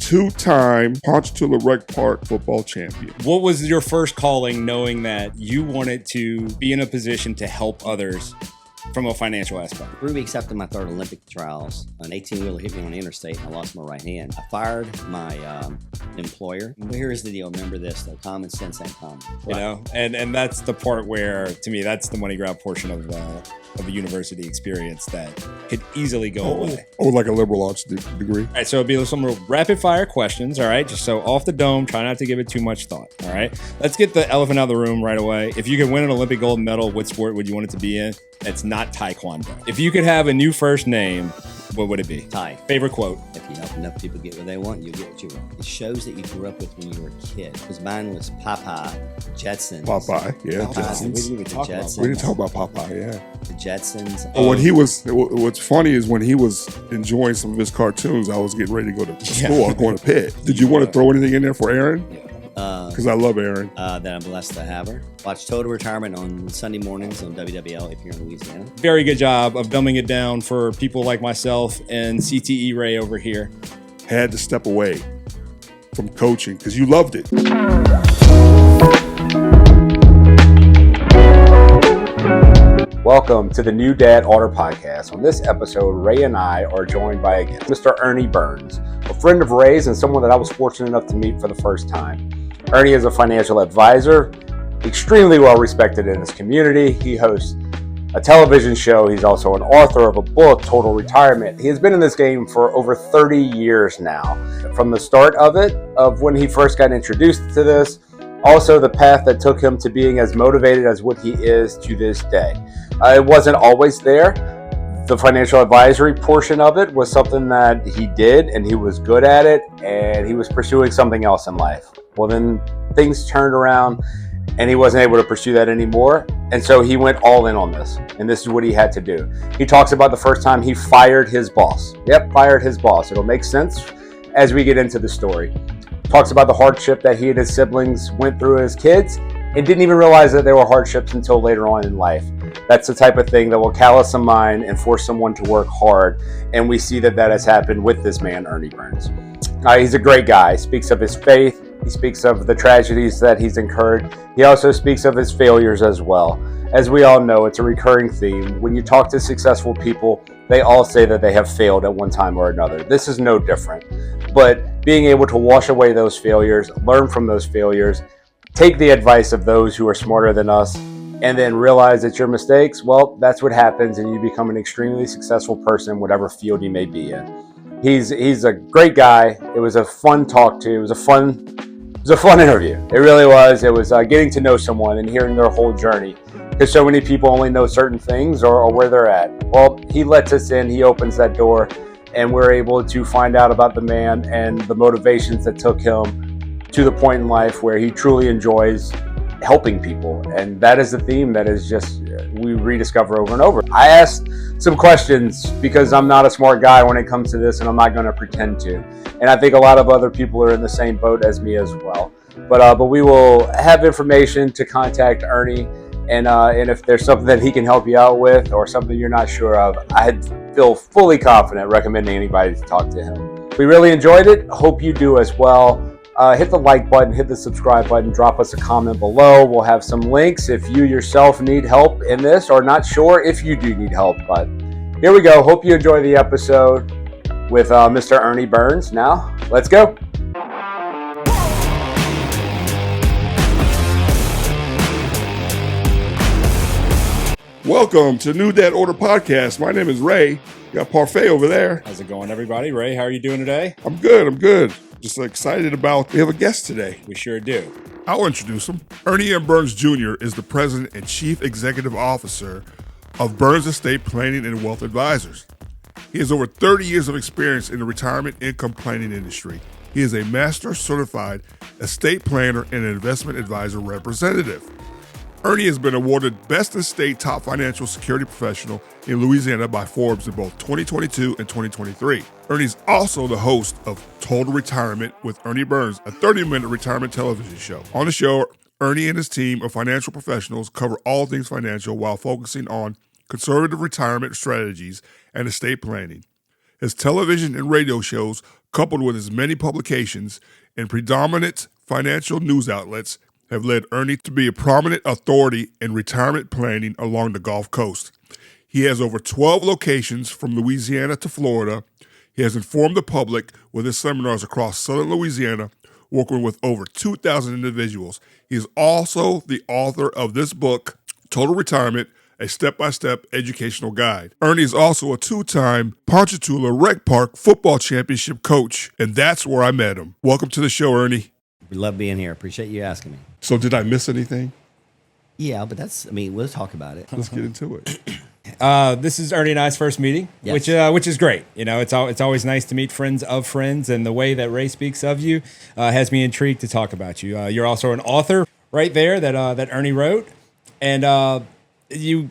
two-time Ponchatoula Rec Park football champion. What was your first calling, knowing that you wanted to be in a position to help others from a financial aspect? 3 weeks after my third Olympic trials, an 18-wheeler hit me on the interstate and I lost my right hand. I fired my employer. But here's the deal. Remember this, though. Common sense ain't common. You know, and that's the part where, to me, that's the money grab portion of the university experience that could easily go away. Oh, like a liberal arts degree. All right, so it'll be some rapid fire questions, all right? Just so off the dome, try not to give it too much thought, all right? Let's get the elephant out of the room right away. If you could win an Olympic gold medal, what sport would you want it to be in? It's not Taekwondo. If you could have a new first name, what would it be? Thai. Favorite quote? If you help enough people get what they want, you'll get what you want. It shows that you grew up with when you were a kid. Because mine was Popeye, Jetsons. Popeye, yeah. Jetsons. We didn't talk about We didn't talk about Popeye, yeah. The Jetsons. When he was, what's funny is when he was enjoying some of his cartoons, I was getting ready to go to school. I was going to Pitt. Did you want to throw anything in there for Erin? Yeah. Because I love Erin. That I'm blessed to have her. Watch Total Retirement on Sunday mornings on WWL if you're in Louisiana. Very good job of dumbing it down for people like myself and CTE Ray over here. Had to step away from coaching because you loved it. Welcome to the New Dad Order Podcast. On this episode, Ray and I are joined by Mr. Ernie Burns, a friend of Ray's and someone that I was fortunate enough to meet for the first time. Ernie is a financial advisor, extremely well respected in his community. He hosts a television show. He's also an author of a book, Total Retirement. He has been in this game for over 30 years now. From the start of it, of when he first got introduced to this, also the path that took him to being as motivated as what he is to this day. It wasn't always there. The financial advisory portion of it was something that he did and he was good at it and he was pursuing something else in life. Well, then things turned around and he wasn't able to pursue that anymore. And so he went all in on this. And this is what he had to do. He talks about the first time he fired his boss. Yep, fired his boss. It'll make sense as we get into the story. Talks about the hardship that he and his siblings went through as kids and didn't even realize that there were hardships until later on in life. That's the type of thing that will callous a mind and force someone to work hard. And we see that that has happened with this man, Ernie Burns. He's a great guy. He speaks of his faith. He speaks of the tragedies that he's incurred. He also speaks of his failures as well. As we all know, it's a recurring theme. When you talk to successful people, they all say that they have failed at one time or another. This is no different. But being able to wash away those failures, learn from those failures, take the advice of those who are smarter than us, and then realize that your mistakes, well, that's what happens, and you become an extremely successful person, whatever field you may be in. He's a great guy. It was a fun talk to. It was a fun interview. It really was. It was getting to know someone and hearing their whole journey. Because so many people only know certain things or where they're at. Well, he lets us in. He opens that door, and we're able to find out about the man and the motivations that took him to the point in life where he truly enjoys helping people. And that is the theme that is just we rediscover over and over. I asked some questions because I'm not a smart guy when it comes to this, and I'm not going to pretend to. And I think a lot of other people are in the same boat as me as well. But we will have information to contact Ernie, and if there's something that he can help you out with or something you're not sure of, I feel fully confident recommending anybody to talk to him. We really enjoyed it. Hope you do as well. Hit the like button, hit the subscribe button, drop us a comment below. We'll have some links if you yourself need help in this or not sure if you do need help. But here we go. Hope you enjoy the episode with Mr. Ernie Burns. Now, let's go. Welcome to New Dad Order Podcast. My name is Ray. You got Parfait over there. How's it going, everybody? Ray, how are you doing today? I'm good. Just excited about, we have a guest today. We sure do. I'll introduce him. Ernie M. Burns Jr. is the president and chief executive officer of Burns Estate Planning and Wealth Advisors. He has over 30 years of experience in the retirement income planning industry. He is a master certified estate planner and an investment advisor representative. Ernie has been awarded Best in State Top Financial Security Professional in Louisiana by Forbes in both 2022 and 2023. Ernie's also the host of Total Retirement with Ernie Burns, a 30-minute retirement television show. On the show, Ernie and his team of financial professionals cover all things financial while focusing on conservative retirement strategies and estate planning. His television and radio shows coupled with his many publications and predominant financial news outlets, have led Ernie to be a prominent authority in retirement planning along the Gulf Coast. He has over 12 locations from Louisiana to Florida. He has informed the public with his seminars across southern Louisiana, working with over 2,000 individuals. He is also the author of this book, Total Retirement, a step-by-step educational guide. Ernie is also a two-time Ponchatoula Rec Park football championship coach, and that's where I met him. Welcome to the show, Ernie. We love being here. Appreciate you asking me. So did I miss anything? Yeah, but we'll talk about it. Let's get into it. This is Ernie and I's first meeting, Yes. which is great. You know, it's always nice to meet friends of friends, and the way that Ray speaks of you has me intrigued to talk about you. You're also an author right there that Ernie wrote, and you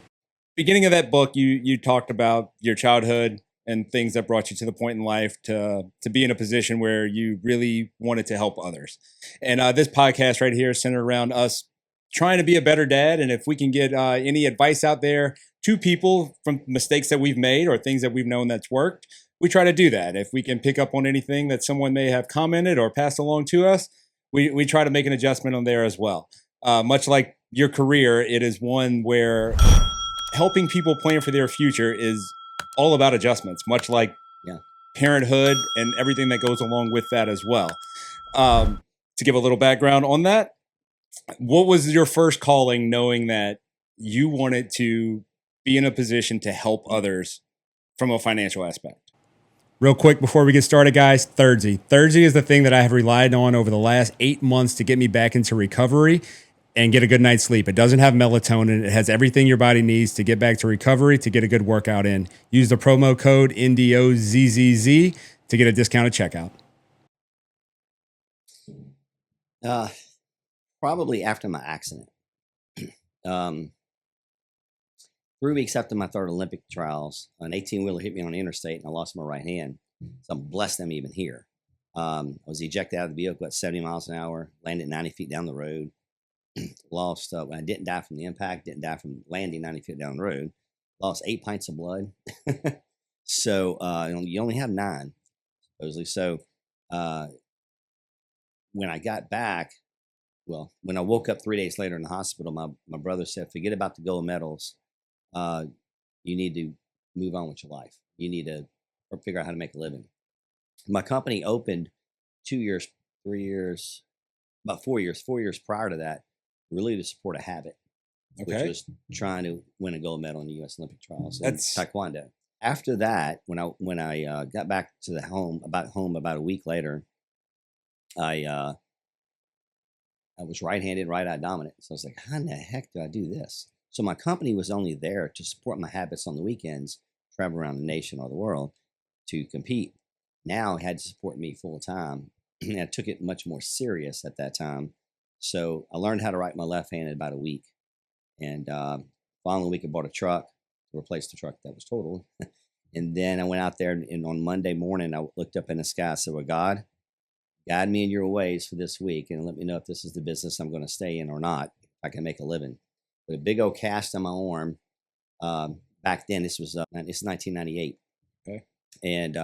beginning of that book, you talked about your childhood and things that brought you to the point in life to be in a position where you really wanted to help others. And this podcast right here is centered around us trying to be a better dad. And if we can get any advice out there to people from mistakes that we've made or things that we've known that's worked, we try to do that. If we can pick up on anything that someone may have commented or passed along to us, we try to make an adjustment on there as well. Much like your career, it is one where helping people plan for their future is all about adjustments, much like parenthood and everything that goes along with that as well. To give a little background on that, what was your first calling, knowing that you wanted to be in a position to help others from a financial aspect? Real quick before we get started, guys, Thirdzy. Thirdzy is the thing that I have relied on over the last 8 months to get me back into recovery and get a good night's sleep. It doesn't have melatonin. It has everything your body needs to get back to recovery, to get a good workout in. Use the promo code NDOZZZ to get a discounted checkout. Probably after my accident. 3 weeks after my third Olympic trials, an 18-wheeler hit me on the interstate and I lost my right hand. So I'm blessed I'm even here. I was ejected out of the vehicle at 70 miles an hour, landed 90 feet down the road. Lost, I didn't die from the impact, didn't die from landing 90 feet down the road. Lost 8 pints of blood. So you only have 9, supposedly. So when I got back, when I woke up 3 days later in the hospital, my brother said, forget about the gold medals. You need to move on with your life. You need to figure out how to make a living. My company opened 2 years, 3 years, about 4 years, 4 years prior to that, really to support a habit, which was trying to win a gold medal in the U.S. Olympic trials in Taekwondo. After that, when I got back to the home about a week later, I was right-handed, right-eye dominant. So I was like, how in the heck do I do this? So my company was only there to support my habits on the weekends, travel around the nation or the world to compete. Now it had to support me full time. And I took it much more serious at that time. So I learned how to write my left hand in about a week. And following week, I bought a truck to replace the truck that was totaled. And then I went out there and on Monday morning, I looked up in the sky. I said, well, God, guide me in your ways for this week and let me know if this is the business I'm going to stay in or not, if I can make a living. With a big old cast on my arm, back then, this was 1998. Okay. And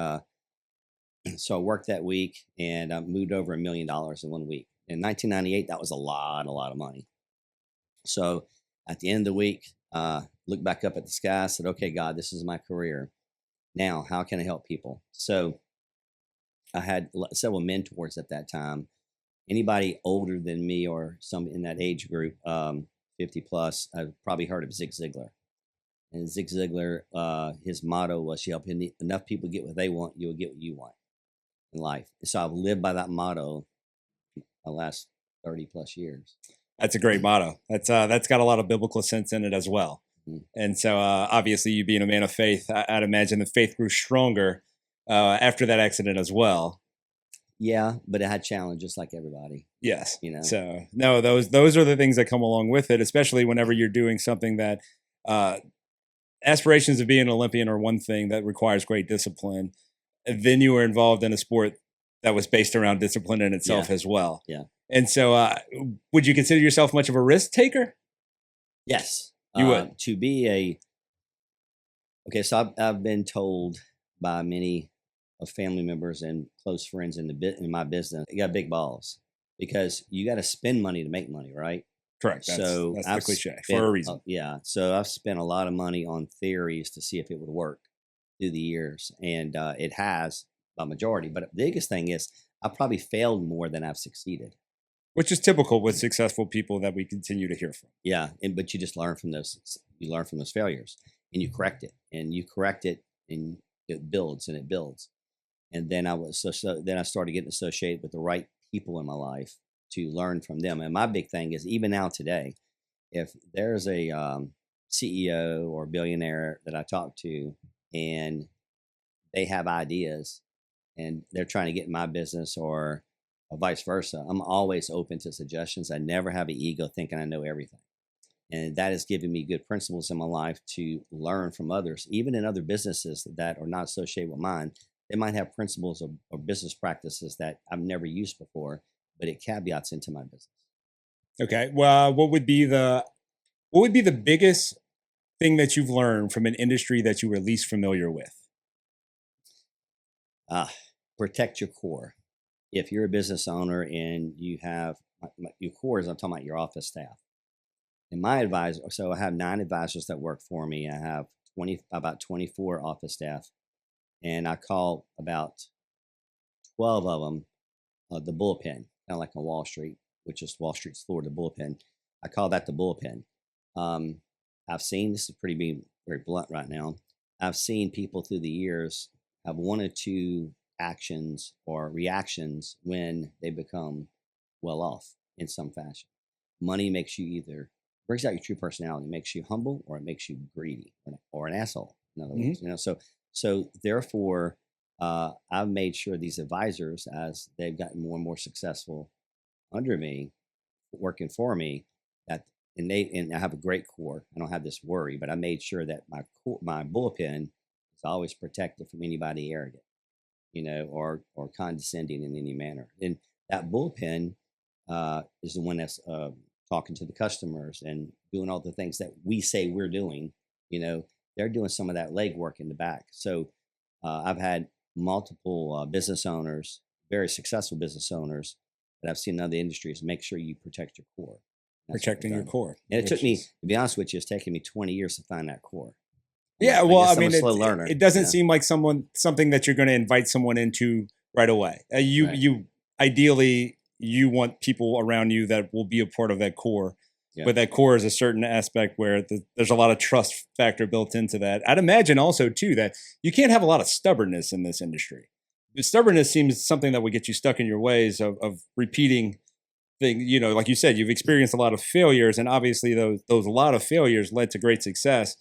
so I worked that week and I moved over $1 million in 1 week. In 1998, that was a lot of money. So at the end of the week, looked back up at the sky, said, okay, God, this is my career. Now, how can I help people? So I had several mentors at that time. Anybody older than me or some in that age group, 50 plus, I've probably heard of Zig Ziglar. And Zig Ziglar, his motto was, you help enough people get what they want, you'll get what you want in life. And so I've lived by that motto the last 30 plus years. That's a great motto. That's got a lot of biblical sense in it as well. Mm-hmm. And so obviously you being a man of faith, I'd imagine the faith grew stronger after that accident as well. Yeah, but it had challenges like everybody. Yes. You know. So no, those are the things that come along with it, especially whenever you're doing something that aspirations of being an Olympian are one thing that requires great discipline. And then you were involved in a sport that was based around discipline in itself as well. Yeah. And so would you consider yourself much of a risk taker? Yes. You would. To be okay, so I've been told by many of family members and close friends in my business, you got big balls because you got to spend money to make money, right? Correct. That's the cliche for a reason. Yeah. So I've spent a lot of money on theories to see if it would work through the years, and it has by majority. But the biggest thing is I probably failed more than I've succeeded, which is typical with successful people that we continue to hear from. Yeah, but you just learn from those. You learn from those failures, and you correct it, and it builds and it builds. And then then I started getting associated with the right people in my life to learn from them. And my big thing is even now today, if there's a CEO or billionaire that I talk to and they have ideas and they're trying to get in my business or vice versa, I'm always open to suggestions. I never have an ego thinking I know everything. And that has given me good principles in my life to learn from others, even in other businesses that are not associated with mine. They might have principles or business practices that I've never used before, but it caveats into my business. Okay. Well, what would be the biggest thing that you've learned from an industry that you were least familiar with? Protect your core. If you're a business owner and you have your core, I'm talking about your office staff. And my advisor, so I have 9 advisors that work for me. I have about 24 office staff, and I call about 12 of them the bullpen, kind of like on Wall Street, which is Wall Street's floor, the bullpen. I call that the bullpen. I've seen, this is being very blunt right now, I've seen people through the years have 1 or 2 actions or reactions when they become well off in some fashion. Money makes you either brings out your true personality, makes you humble, or it makes you greedy or an asshole. In other words, so therefore, I've made sure these advisors, as they've gotten more and more successful under me, working for me, and I have a great core. I don't have this worry, but I made sure that my bullpen is always protected from anybody arrogant, or condescending in any manner. And that bullpen is the one that's talking to the customers and doing all the things that we say we're doing. They're doing some of that legwork in the back. So I've had multiple business owners, very successful business owners that I've seen in other industries, make sure you protect your core. Protecting your core. And it took me, to be honest with you, it's taken me 20 years to find that core. Yeah, well, I mean, I'm a slow learner. It doesn't seem like something that you're going to invite someone into right away. You ideally, you want people around you that will be a part of that core. Yeah. But that core is a certain aspect where there's a lot of trust factor built into that. I'd imagine also, too, that you can't have a lot of stubbornness in this industry. The stubbornness seems something that would get you stuck in your ways of repeating things. Like you said, you've experienced a lot of failures, and obviously those a lot of failures led to great success.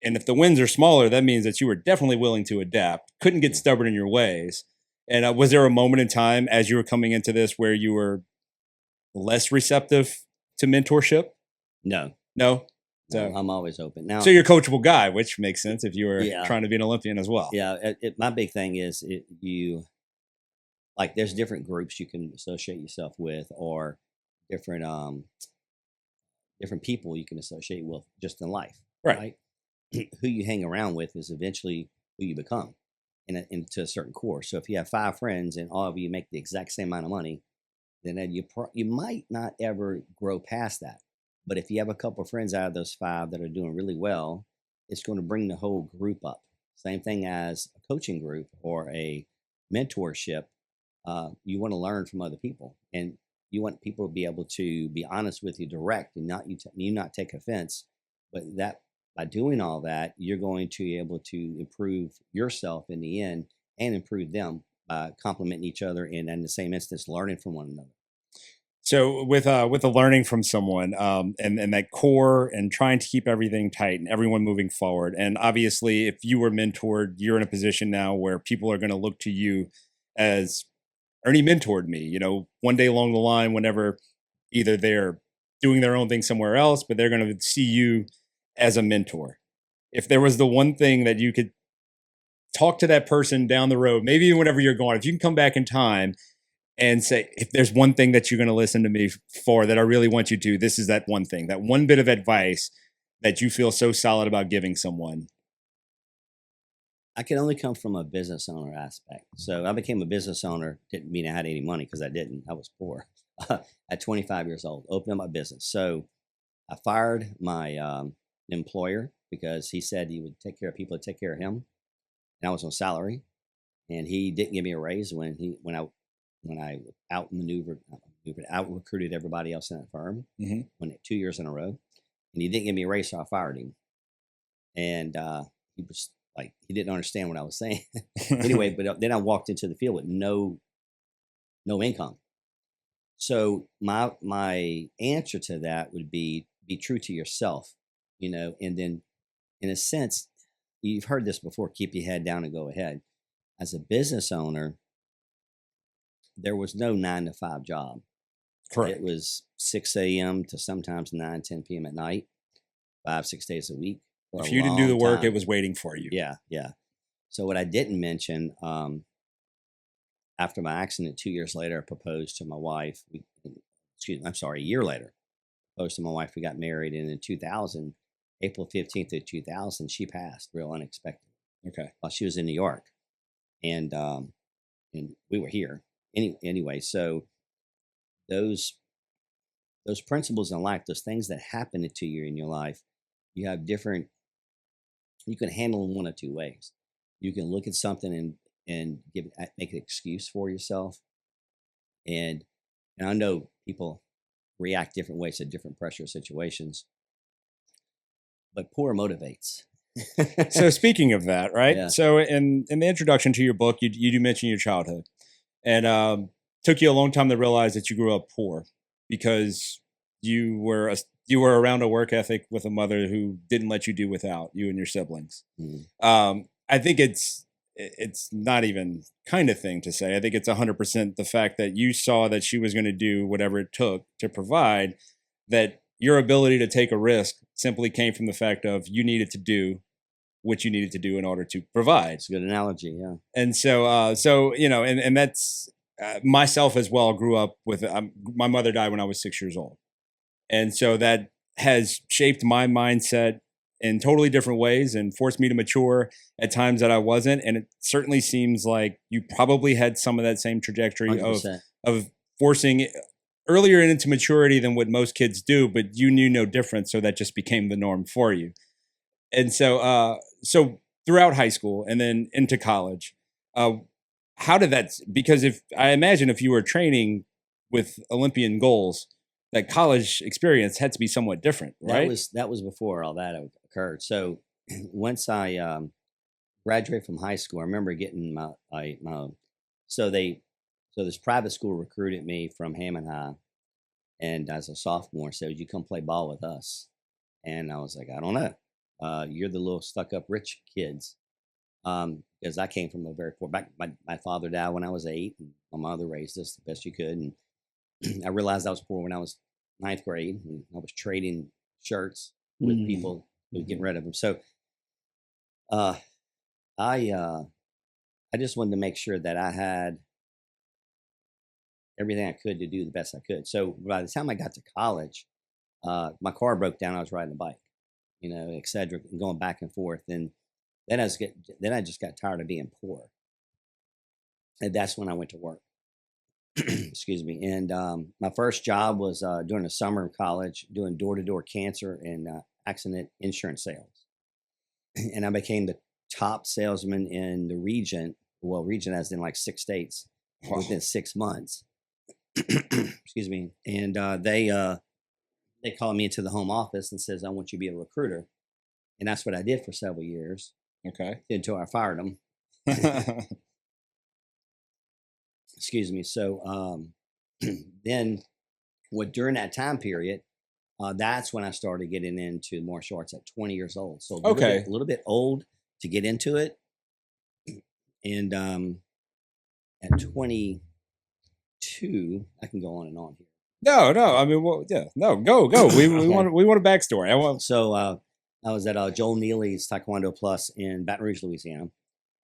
And if the wins are smaller, that means that you were definitely willing to adapt, couldn't get stubborn in your ways. And was there a moment in time as you were coming into this where you were less receptive to mentorship? No. So I'm always open. Now, so you're a coachable guy, which makes sense if you were trying to be an Olympian as well. Yeah. My big thing is there's different groups you can associate yourself with, or different people you can associate with just in life. Right? Who you hang around with is eventually who you become into a certain core. So if you have 5 friends and all of you make the exact same amount of money, then you might not ever grow past that. But if you have a couple of friends out of those 5 that are doing really well, it's going to bring the whole group up. Same thing as a coaching group or a mentorship. You want to learn from other people, and you want people to be able to be honest with you, direct, and not take offense. But that by doing all that, you're going to be able to improve yourself in the end and improve them by complimenting each other, and in the same instance, learning from one another. So with the learning from someone and that core and trying to keep everything tight and everyone moving forward. And obviously, if you were mentored, you're in a position now where people are going to look to you as Ernie mentored me, one day along the line, whenever either they're doing their own thing somewhere else, but they're going to see you as a mentor. If there was the one thing that you could talk to that person down the road, maybe even whenever you're gone, if you can come back in time and say, if there's one thing that you're going to listen to me for that I really want you to, this is that one thing, that one bit of advice that you feel so solid about giving someone, I can only come from a business owner aspect. So I became a business owner. Didn't mean I had any money because I didn't. I was poor at 25 years old. Opened up my business. So I fired my employer because he said he would take care of people that take care of him, and I was on salary, and he didn't give me a raise when I out recruited everybody else in that firm. When 2 years in a row, and he didn't give me a raise, so I fired him, and he was like, he didn't understand what I was saying. Anyway, but then I walked into the field with no income. So my answer to that would be true to yourself, and then in a sense, you've heard this before, keep your head down and go ahead. As a business owner, there was no 9 to 5 job. Correct. It was 6 a.m. to sometimes 9, 10 p.m. at night, 5-6 days a week. If you didn't do the work, it was waiting for you. Yeah. So what I didn't mention, after my accident 2 years later, I proposed to my wife. A year later, proposed to my wife. We got married, and in 2000, April 15th of 2000, she passed real unexpected. Okay. While she was in New York, and we were here anyway. So those principles in life, those things that happen to you in your life, you have different. You can handle in one of two ways. You can look at something and make an excuse for yourself. And I know people react different ways to different pressure situations, but poor motivates. So speaking of that, right? Yeah. So in the introduction to your book, you do mention your childhood, and took you a long time to realize that you grew up poor because you were around a work ethic with a mother who didn't let you do without, you and your siblings. I think it's not even kind of thing to say. I think it's 100% the fact that you saw that she was going to do whatever it took to provide, that your ability to take a risk simply came from the fact of you needed to do what you needed to do in order to provide. It's a good analogy, yeah. And so, and that's myself as well. Grew up with my mother died when I was 6 years old, and so that has shaped my mindset in totally different ways and forced me to mature at times that I wasn't. And it certainly seems like you probably had some of that same trajectory 100%. of forcing earlier into maturity than what most kids do, but you knew no different, so that just became the norm for you. And so, so throughout high school and then into college, how did that? Because I imagine if you were training with Olympian goals, that college experience had to be somewhat different, right? That was before all that occurred. So once I graduated from high school, I remember getting so this private school recruited me from Hammond High, and as a sophomore said, "Would you come play ball with us?" And I was like, "I don't know. You're the little stuck-up rich kids," because I came from a very poor. My father died when I was 8, and my mother raised us the best you could, and I realized I was poor when I was 9th grade, and I was trading shirts with people who were getting rid of them. So, I just wanted to make sure that I had everything I could to do the best I could. So by the time I got to college, my car broke down. I was riding a bike, et cetera, and going back and forth. And then I just got tired of being poor, and that's when I went to work. Excuse me. And my first job was during the summer of college, doing door-to-door cancer and accident insurance sales. And I became the top salesman in the region. Well, region as in like 6 states within 6 months. Excuse me. And they called me into the home office and says, "I want you to be a recruiter." And that's what I did for several years. Okay. Until I fired them. Excuse me. So then during that time period, that's when I started getting into martial arts at 20 years old. So a little bit old to get into it. And at 22, I can go on and on here. No. I mean, well, yeah. No, go. We want a backstory. So I was at Joel Neely's Taekwondo Plus in Baton Rouge, Louisiana.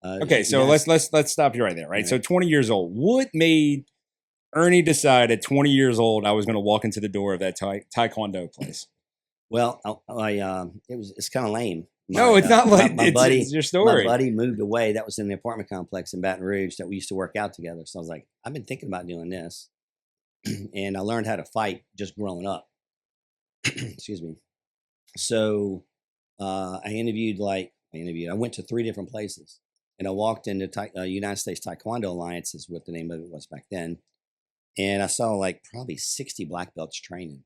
Okay, so let's stop you right there, right? So 20 years old. What made Ernie decide at 20 years old I was going to walk into the door of that Taekwondo place? Well, it's kind of lame. No, it's not like it's your story. My buddy moved away. That was in the apartment complex in Baton Rouge that we used to work out together. So I was like, I've been thinking about doing this. And I learned how to fight just growing up. Excuse me. So I went to 3 different places. And I walked into United States Taekwondo Alliance is what the name of it was back then. And I saw like probably 60 black belts training.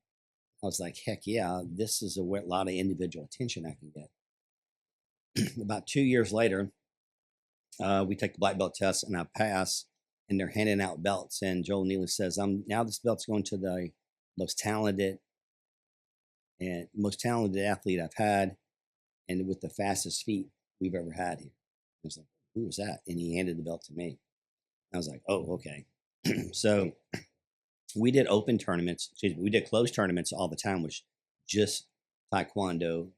I was like, heck yeah, this is a lot of individual attention I can get. About 2 years later, we take the black belt test and I pass, and they're handing out belts. And Joel Neely says, now this belt's going to the most talented athlete I've had, and with the fastest feet we've ever had here. I was like, who was that? And he handed the belt to me. I was like, oh, okay. So we did open tournaments. We did closed tournaments all the time, which just Taekwondo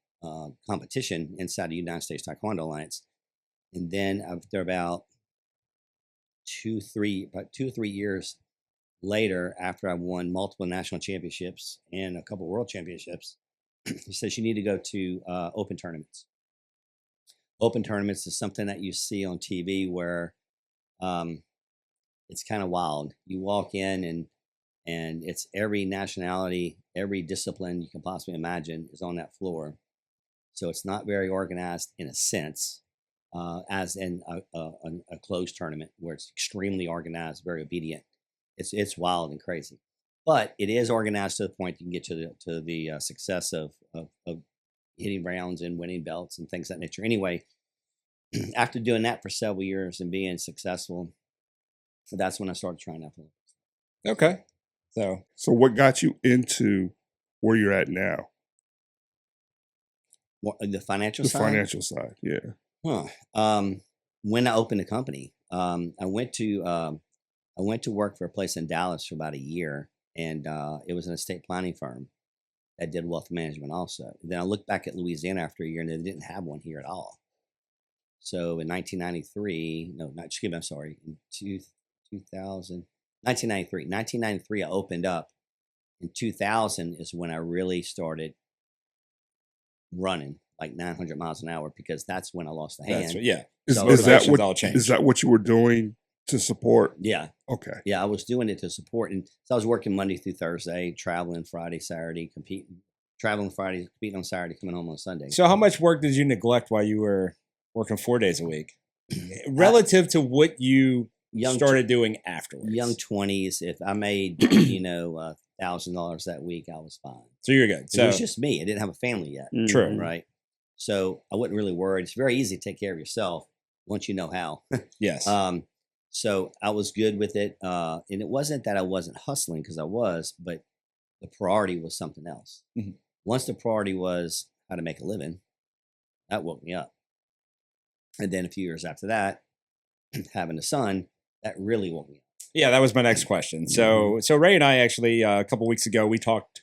competition inside the United States Taekwondo Alliance. And then after about 2 or 3 years later, after I won multiple national championships and a couple world championships, he says you need to go to open tournaments. Open tournaments is something that you see on TV where it's kind of wild. You walk in and it's every nationality, every discipline you can possibly imagine is on that floor. So it's not very organized in a sense, as in a closed tournament where it's extremely organized, very obedient. It's wild and crazy, but it is organized to the point you can get to the success of hitting rounds and winning belts and things of that nature. Anyway, after doing that for several years and being successful, that's when I started trying athletics. Okay. So what got you into where you're at now? The financial side? The financial side, yeah. When I opened the company, I went to work for a place in Dallas for about a year, and it was an estate planning firm that did wealth management also. Then I looked back at Louisiana after a year, and they didn't have one here at all. So in 1993, in 1993, I opened up. In 2000 is when I really started running like 900 miles an hour, because that's when I lost the hand. Is that what you were doing to support? Yeah. Okay. Yeah, I was doing it to support. And so I was working Monday through Thursday, traveling Friday, Saturday, competing on Saturday, coming home on Sunday. So how much work did you neglect while you were working 4 days a week relative to what you started doing afterwards? Young 20s. If I made, $1,000 that week, I was fine. So you're good. So it was just me. I didn't have a family yet. True. Right. So I wasn't really worried. It's very easy to take care of yourself once you know how. Yes. So I was good with it. And it wasn't that I wasn't hustling, because I was, but the priority was something else. Mm-hmm. Once the priority was how to make a living, that woke me up. And then a few years after that, having a son, that really woke me up. Yeah, that was my next question. So Ray and I actually, a couple weeks ago, we talked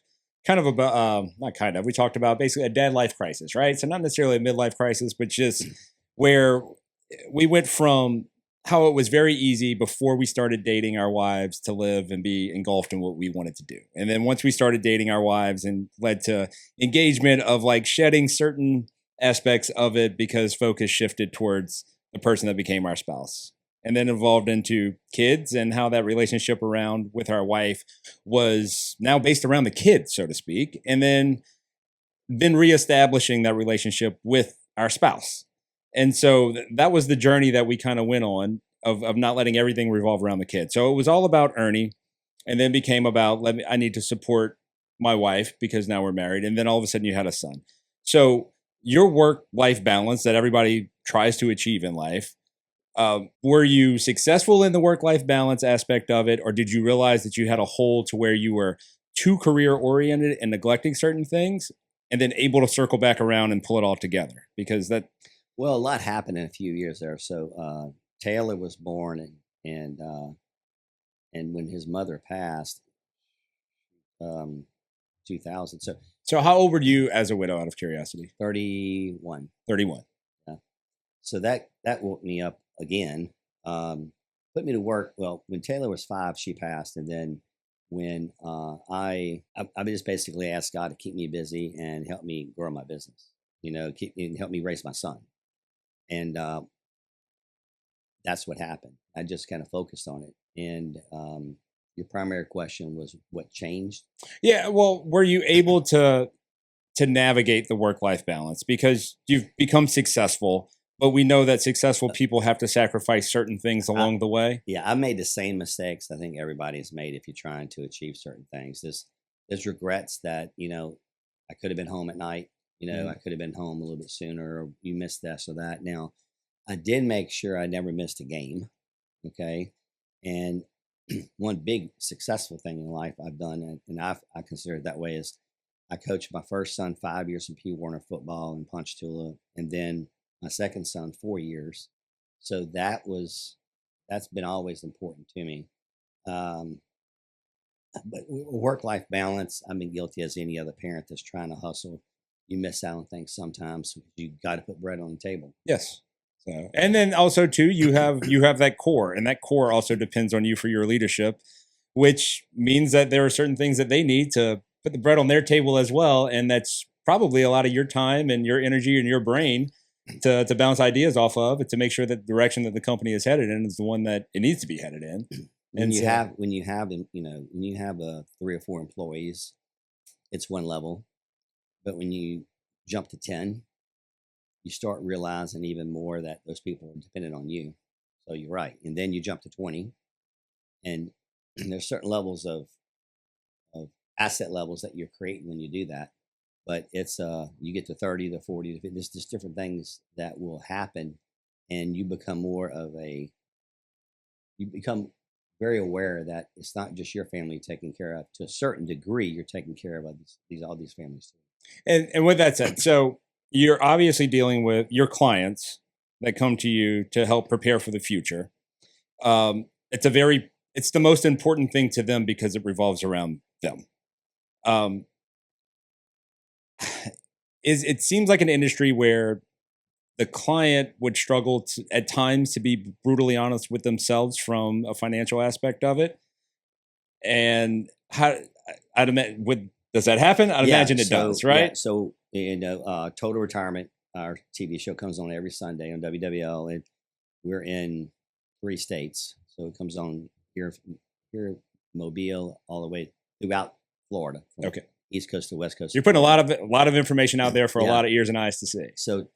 we talked about basically a dad life crisis, right? So not necessarily a midlife crisis, but just where we went from how it was very easy before we started dating our wives to live and be engulfed in what we wanted to do. And then once we started dating our wives and led to engagement of like shedding certain aspects of it because focus shifted towards the person that became our spouse. And then evolved into kids and how that relationship with our wife was now based around the kids, so to speak. And then been reestablishing that relationship with our spouse. And so that was the journey that we kind of went on of not letting everything revolve around the kids. So it was all about Ernie, and then became about, I need to support my wife because now we're married. And then all of a sudden you had a son. So your work-life balance that everybody tries to achieve in life, were you successful in the work-life balance aspect of it, or did you realize that you had a hole to where you were too career-oriented and neglecting certain things, and then able to circle back around and pull it all together? Because well, a lot happened in a few years there. So Taylor was born, and when his mother passed, 2000. So how old were you as a widow, out of curiosity? 31. 31. Yeah. So that woke me up again, put me to work. Well, when Taylor was 5, she passed. And then when I just basically asked God to keep me busy and help me grow my business. and help me raise my son. And that's what happened. I just kind of focused on it. And your primary question was what changed? Yeah. Well, were you able to navigate the work-life balance because you've become successful, but we know that successful people have to sacrifice certain things along the way? Yeah, I made the same mistakes I think everybody's made if you're trying to achieve certain things. There's regrets that, I could have been home at night. I could have been home a little bit sooner, or you missed this or that. Now, I did make sure I never missed a game. Okay. And one big successful thing in life I've done, and I consider it that way, is I coached my first son 5 years in P. Warner football in Ponchatoula, and then my second son 4 years. So that's been always important to me. But work-life balance, I've been guilty as any other parent that's trying to hustle. You miss out on things sometimes. You got to put bread on the table. Yes. So, and then also too, you have that core, and that core also depends on you for your leadership, which means that there are certain things that they need to put the bread on their table as well. And that's probably a lot of your time and your energy and your brain to bounce ideas off of, and to make sure that the direction that the company is headed in is the one that it needs to be headed in. When you have 3 or 4 employees, it's one level. But when you jump to 10, you start realizing even more that those people are dependent on you. So you're right. And then you jump to 20, and there's certain levels of asset levels that you're creating when you do that. But it's you get to 30 to 40, there's just different things that will happen, and you become very aware that it's not just your family taking care of. To a certain degree, you're taking care of all these families too. And with that said, so you're obviously dealing with your clients that come to you to help prepare for the future. It's the most important thing to them because it revolves around them. It seems like an industry where the client would struggle at times to be brutally honest with themselves from a financial aspect of it. And does that happen? I'd imagine it does, right? Yeah, so, Total Retirement, our TV show, comes on every Sunday on WWL, and we're in 3 states. So it comes on here Mobile, all the way throughout Florida. Okay. East Coast to West Coast. You're putting a lot of information out there for a lot of ears and eyes to see. So,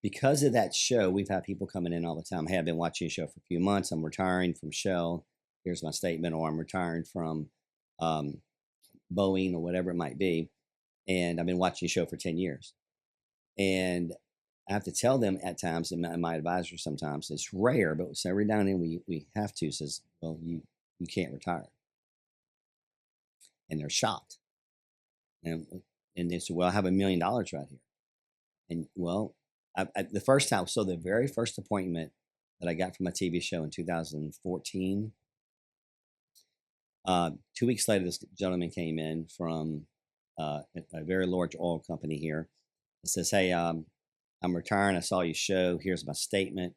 because of that show, we've had people coming in all the time. Hey, I've been watching the show for a few months. I'm retiring from Shell. Here's my statement. Or I'm retiring from Boeing or whatever it might be. And I've been watching the show for 10 years. And I have to tell them at times, and my advisor sometimes, it's rare, but every now and then we have to, says, well, you can't retire. And they're shocked. And they say, well, I have $1 million right here. And well, the very first appointment that I got from a TV show in 2014, 2 weeks later, this gentleman came in from a very large oil company here. He says, hey, I'm retiring. I saw your show. Here's my statement.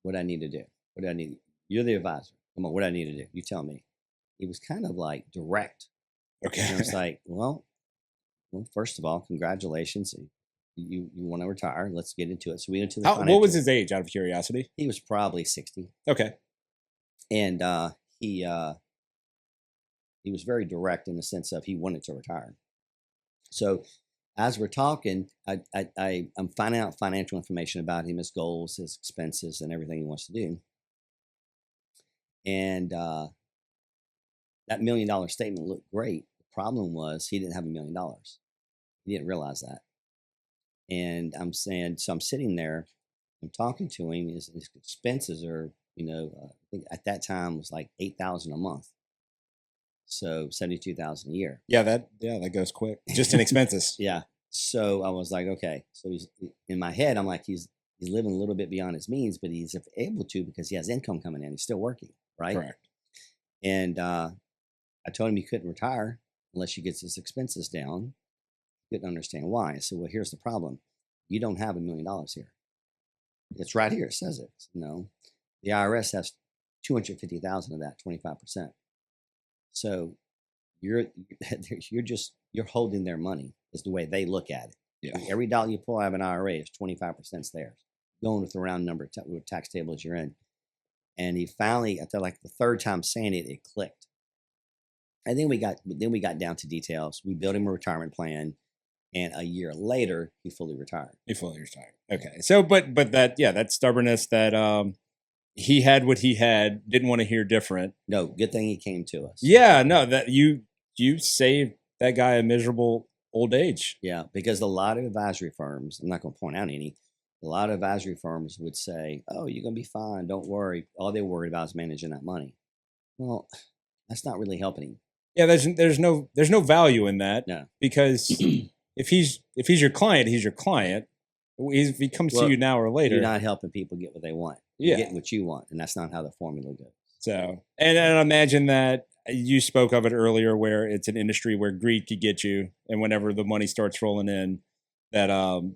What do I need to do? What do I need? You're the advisor. Come on, what do I need to do? You tell me. He was kind of like direct. Okay. And I was like, well, first of all, congratulations. You want to retire. Let's get into it. So we went into the what was his age, out of curiosity? He was probably 60. Okay. And he was very direct in the sense of he wanted to retire. So as we're talking, I'm finding out financial information about him, his goals, his expenses, and everything he wants to do. And that $1 million statement looked great. The problem was he didn't have $1 million. He didn't realize that. And I'm sitting there, I'm talking to him. His expenses are, I think at that time was like $8,000 a month. So $72,000 a year. Yeah, that goes quick. Just in expenses. Yeah. So I was like, okay. So he's in my head. I'm like, he's living a little bit beyond his means, but he's able to because he has income coming in. He's still working, right? Correct. And I told him he couldn't retire unless he gets his expenses down. He couldn't understand why. I said, well, here's the problem. You don't have $1 million here. It's right here. It says it. No, the IRS has $250,000 of that, 25%. So you're holding their money is the way they look at it. Yeah. Every dollar you pull out of an IRA is 25% theirs. Going with the round number with tax tables you're in. And he finally, after like the third time saying it, it clicked. And then we got down to details. We built him a retirement plan, and a year later, he fully retired. Okay. So, but that stubbornness that he had what he had, didn't want to hear different. No, good thing he came to us. Yeah, no, that you saved that guy a miserable old age. Yeah, because a lot of advisory firms, I'm not going to point out any, a lot of advisory firms would say, oh, you're going to be fine. Don't worry. All they're worried about is managing that money. Well, that's not really helping him. Yeah, there's no value in that. No. Because if he's your client, he's your client. If he comes to you now or later, you're not helping people get what they want. You're getting what you want, and that's not how the formula goes. So, and I imagine that you spoke of it earlier, where it's an industry where greed could get you, and whenever the money starts rolling in, that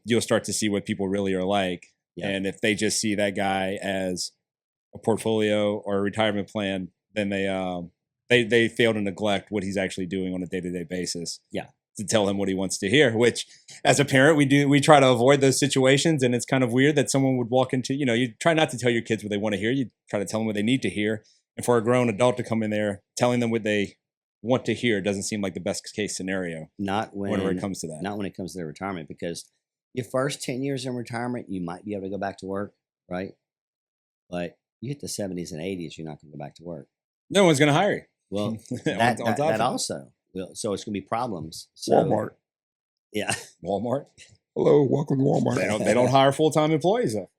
you'll start to see what people really are like. Yeah. And if they just see that guy as a portfolio or a retirement plan, then they fail to neglect what he's actually doing on a day-to-day basis. Yeah. To tell him what he wants to hear, which as a parent, we try to avoid those situations. And it's kind of weird that someone would walk into, you try not to tell your kids what they want to hear. You try to tell them what they need to hear. And for a grown adult to come in there telling them what they want to hear doesn't seem like the best case scenario. Whenever it comes to that. Not when it comes to their retirement, because your first 10 years in retirement, you might be able to go back to work, right? But you hit the 70s and 80s, you're not going to go back to work. No one's going to hire you. Well, that also. So it's going to be problems. So, Walmart. Yeah. Walmart. Hello, welcome to Walmart. They don't hire full-time employees though.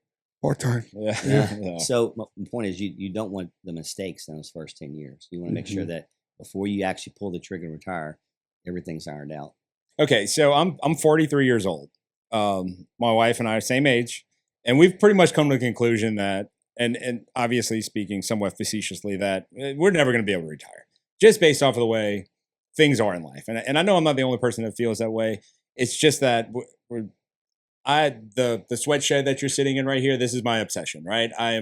Part-time. Yeah. So the point is you don't want the mistakes in those first 10 years. You want to make sure that before you actually pull the trigger and retire, everything's ironed out. Okay. So I'm 43 years old. My wife and I are same age, and we've pretty much come to the conclusion that, and obviously speaking somewhat facetiously, that we're never going to be able to retire just based off of the way things are in life. And I know I'm not the only person that feels that way. It's just that the sweatshed that you're sitting in right here, this is my obsession, right? I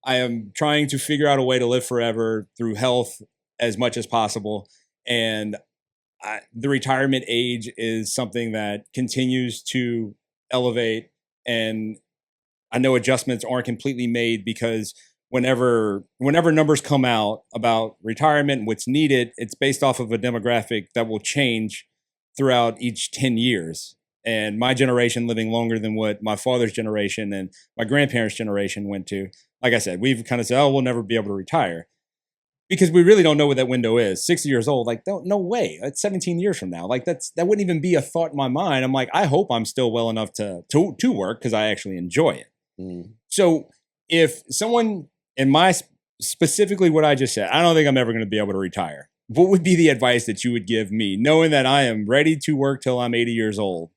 am trying to figure out a way to live forever through health as much as possible. And the retirement age is something that continues to elevate. And I know adjustments aren't completely made, because whenever numbers come out about retirement and what's needed, it's based off of a demographic that will change throughout each 10 years. And my generation living longer than what my father's generation and my grandparents' generation went to. Like I said, we've kind of said, oh, we'll never be able to retire, because we really don't know what that window is. 60 years old, like, no way. That's 17 years from now. Like that wouldn't even be a thought in my mind. I'm like, I hope I'm still well enough to work, because I actually enjoy it. Mm. So if someone in my specifically what I just said, I don't think I'm ever going to be able to retire. What would be the advice that you would give me, knowing that I am ready to work till I'm 80 years old,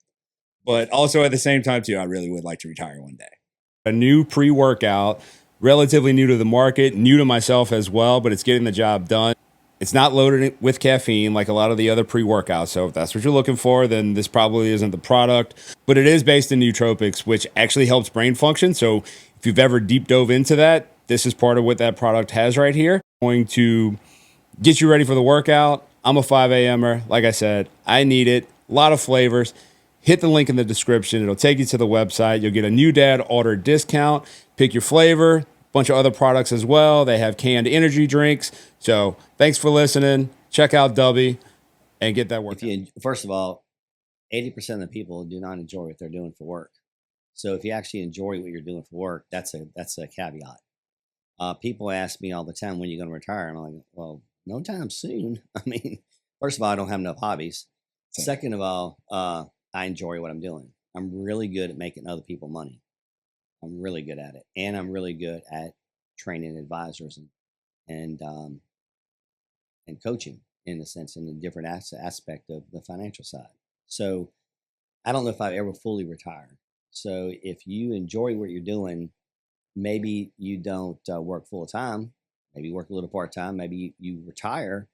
but also at the same time too, I really would like to retire one day? A new pre-workout, relatively new to the market, new to myself as well, but it's getting the job done. It's not loaded with caffeine like a lot of the other pre-workouts. So if that's what you're looking for, then this probably isn't the product. But it is based in nootropics, which actually helps brain function. So if you've ever deep dove into that, this is part of what that product has right here. Going to get you ready for the workout. I'm a 5 a.m.er. Like I said, I need it. A lot of flavors. Hit the link in the description. It'll take you to the website. You'll get a new dad order discount. Pick your flavor. A bunch of other products as well. They have canned energy drinks. So thanks for listening. Check out Dubby and get that workout. First of all, 80% of the people do not enjoy what they're doing for work. So if you actually enjoy what you're doing for work, that's a caveat. People ask me all the time, when are you going to retire? And I'm like, well, no time soon. I mean, first of all, I don't have enough hobbies. Second of all, I enjoy what I'm doing. I'm really good at making other people money. I'm really good at it. And I'm really good at training advisors and coaching, in a sense, in a different aspect of the financial side. So I don't know if I ever fully retire. So if you enjoy what you're doing, maybe you don't work full time, maybe you work a little part time, maybe you retire.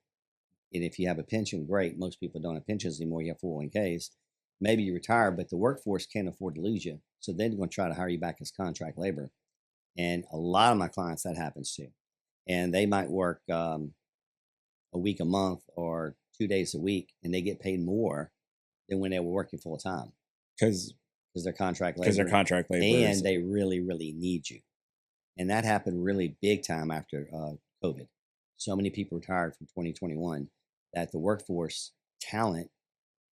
And if you have a pension, great. Most people don't have pensions anymore. You have 401ks. Maybe you retire, but the workforce can't afford to lose you. So they're going to try to hire you back as contract labor. And a lot of my clients, that happens to. And they might work a week a month or 2 days a week, and they get paid more than when they were working full time. Because they're contract labor. And they really, really need you. And that happened really big time after COVID. So many people retired from 2021 that the workforce talent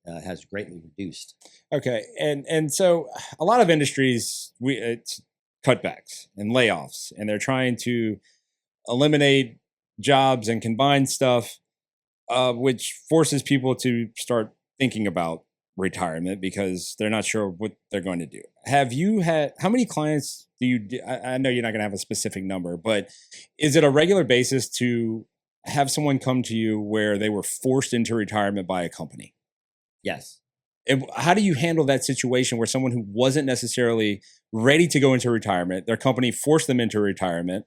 has greatly reduced. Okay. And so a lot of industries, it's cutbacks and layoffs, and they're trying to eliminate jobs and combine stuff, which forces people to start thinking about retirement because they're not sure what they're going to do. Have you had, how many clients do you, I know you're not going to have a specific number, but is it a regular basis to have someone come to you where they were forced into retirement by a company? Yes. And how do you handle that situation where someone who wasn't necessarily ready to go into retirement, their company forced them into retirement,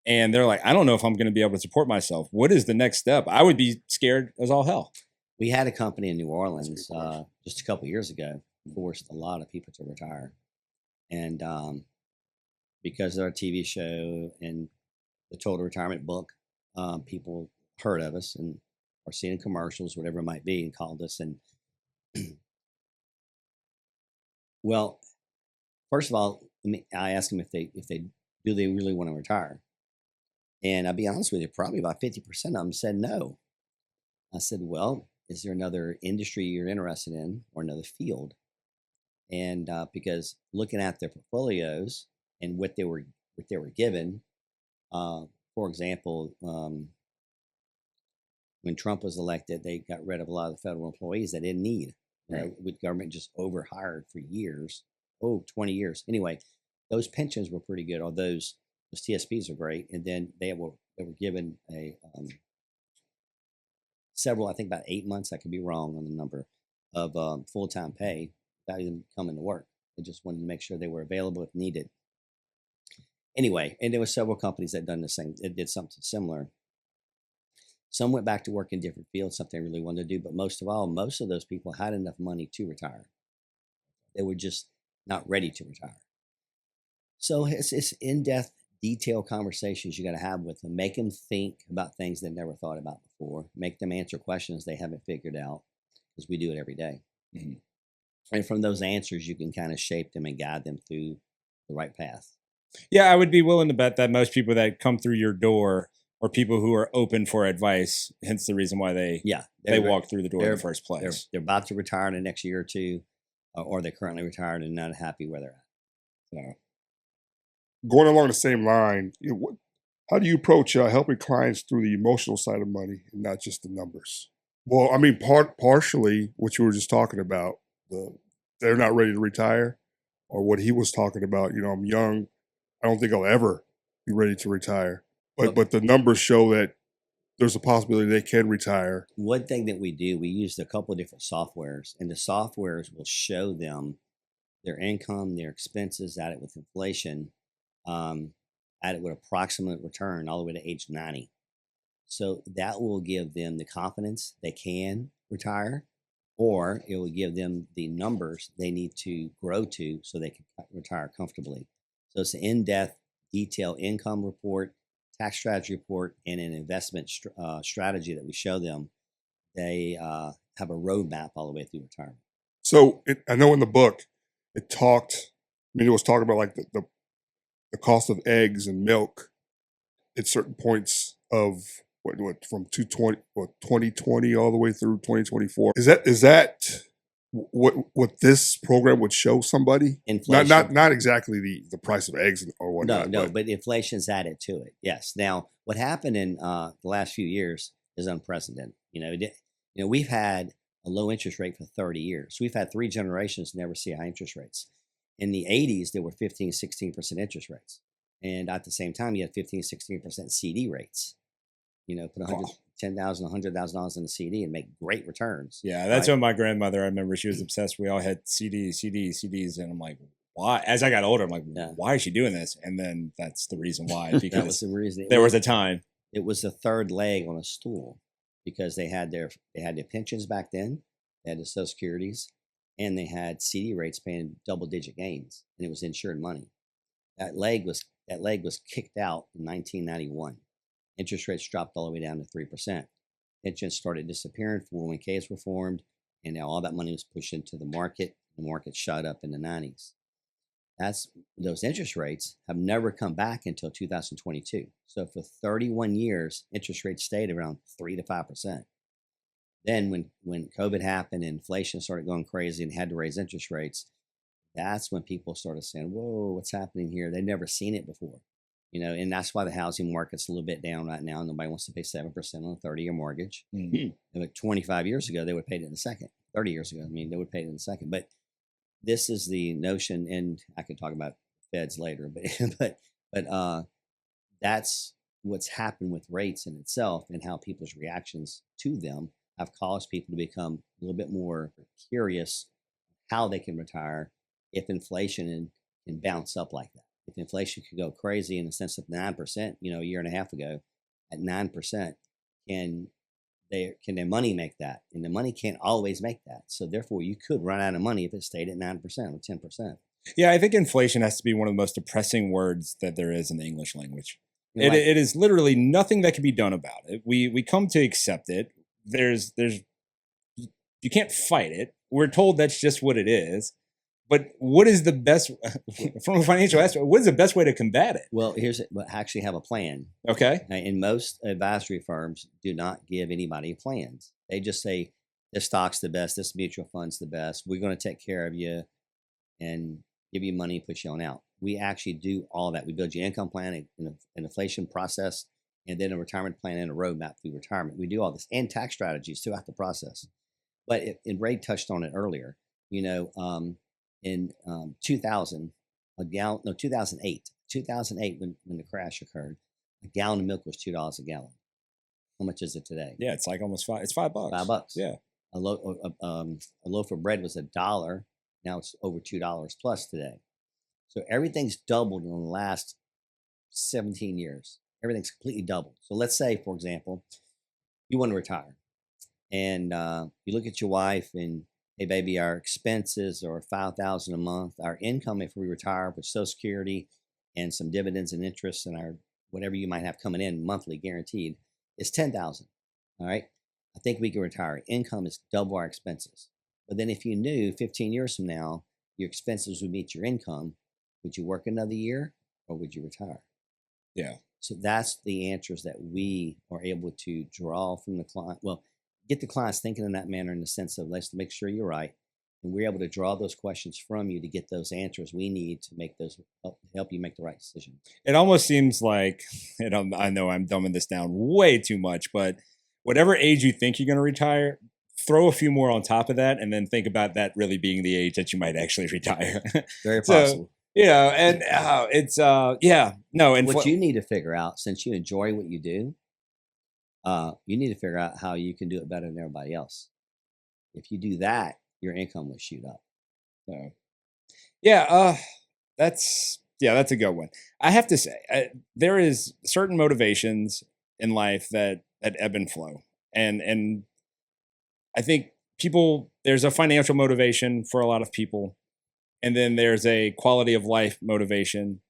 and they're like, I don't know if I'm going to be able to support myself. What is the next step? I would be scared as all hell. We had a company in New Orleans just a couple years ago, forced a lot of people to retire. And because of our TV show and the Total Retirement book, people heard of us and are seeing commercials, whatever it might be, and called us. And well, first of all, I asked them if they really want to retire. And I'll be honest with you, probably about 50% of them said no. I said, well, is there another industry you're interested in or another field? And because looking at their portfolios and what they were given, for example, when Trump was elected, they got rid of a lot of the federal employees they didn't need. Right. With government just overhired for years, 20 years. Anyway, those pensions were pretty good. Or those TSPs are great. And then they were given a several, I think about 8 months, I could be wrong on the number, of full-time pay without even coming to work. They just wanted to make sure they were available if needed. Anyway, and there were several companies that done the same. It did something similar. Some went back to work in different fields, something they really wanted to do. But most of all, most of those people had enough money to retire. They were just not ready to retire. So it's in-depth, detailed conversations you got to have with them. Make them think about things they never thought about before. Make them answer questions they haven't figured out, because we do it every day. Mm-hmm. And from those answers, you can kind of shape them and guide them through the right path. Yeah, I would be willing to bet that most people that come through your door are people who are open for advice, hence the reason why they walk through the door in the first place. They're about to retire in the next year or two, or they're currently retired and not happy where they're at. So, going along the same line, how do you approach helping clients through the emotional side of money and not just the numbers? Well, I mean, partially what you were just talking about, they're not ready to retire, or what he was talking about, I'm young, I don't think I'll ever be ready to retire. But the numbers show that there's a possibility they can retire. One thing that we do, we use a couple of different softwares, and the softwares will show them their income, their expenses, add it with inflation, add it with approximate return all the way to age 90. So that will give them the confidence they can retire, or it will give them the numbers they need to grow to so they can retire comfortably. So it's an in-depth, detailed income report, tax strategy report, and an investment strategy that we show them. They have a roadmap all the way through retirement. So I know in the book, it was talking about like the cost of eggs and milk at certain points of from 2020 all the way through 2024. Is that what this program would show somebody? Inflation. Not exactly the price of eggs or whatnot. No, but inflation's added to it. Yes. Now, what happened in the last few years is unprecedented. We've had a low interest rate for 30 years. We've had 3 generations never see high interest rates. In the 80s, there were 15, 16% interest rates. And at the same time, you had 15, 16% CD rates. Put $10,000, $100,000 in a CD and make great returns. Yeah, that's what my grandmother, I remember she was obsessed. We all had CDs. And I'm like, why? As I got older, I'm like, why is she doing this? And then that's the reason why. Because that was the reason. There was a time. It was the third leg on a stool, because they had their pensions back then, they had the Social Securities, and they had CD rates paying double-digit gains, and it was insured money. That leg was kicked out in 1991. Interest rates dropped all the way down to 3%. Pensions started disappearing, 401ks were formed, and now all that money was pushed into the market. The market shot up in the 90s. Those interest rates have never come back until 2022. So for 31 years, interest rates stayed around 3 to 5%. Then when COVID happened and inflation started going crazy and had to raise interest rates, that's when people started saying, whoa, what's happening here? They'd never seen it before. And that's why the housing market's a little bit down right now. Nobody wants to pay 7% on a 30-year mortgage. And like 25 years ago, they would have paid it in a second. 30 years ago, they would have paid it in a second. But this is the notion, and I can talk about feds later, but that's what's happened with rates in itself, and how people's reactions to them have caused people to become a little bit more curious how they can retire if inflation can bounce up like that. If inflation could go crazy in the sense of 9%, a year and a half ago, at 9%, can their money make that? And the money can't always make that. So therefore, you could run out of money if it stayed at 9% or 10%. Yeah, I think inflation has to be one of the most depressing words that there is in the English language. It is literally nothing that can be done about it. We come to accept it. You can't fight it. We're told that's just what it is. But what is the best, from a financial aspect, what is the best way to combat it? Well, we actually have a plan. Okay. And most advisory firms do not give anybody plans. They just say, this stock's the best, this mutual fund's the best, we're going to take care of you and give you money, push you on out. We actually do all that. We build your income plan, an inflation process, and then a retirement plan and a roadmap through retirement. We do all this, and tax strategies throughout the process. But Ray touched on it earlier, in 2008, when the crash occurred, a gallon of milk was $2 a gallon. How much is it today? Yeah, it's like almost $5. It's $5. $5. Yeah. A loaf of bread was $1. Now it's over $2 plus today. So everything's doubled in the last 17 years. Everything's completely doubled. So let's say, for example, you want to retire, and you look at your wife and, hey, baby, our expenses are $5,000 a month. Our income, if we retire with Social Security and some dividends and interest and our whatever you might have coming in monthly guaranteed, is $10,000. All right. I think we can retire. Income is double our expenses. But then if you knew 15 years from now, your expenses would meet your income, would you work another year or would you retire? Yeah. So that's the answers that we are able to draw from the client. Well, get the clients thinking in that manner, in the sense of, let's make sure you're right. And we're able to draw those questions from you to get those answers we need to make those, help you make the right decision. It almost seems like, and I know I'm dumbing this down way too much, but whatever age you think you're going to retire, throw a few more on top of that, and then think about that really being the age that you might actually retire. Very possible. And it's, no. And what you need to figure out, since you enjoy what you do, you need to figure out how you can do it better than everybody else. If you do that, your income will shoot up. So, that's a good one. I have to say, there is certain motivations in life that ebb and flow. And I think there's a financial motivation for a lot of people. And then there's a quality of life motivation.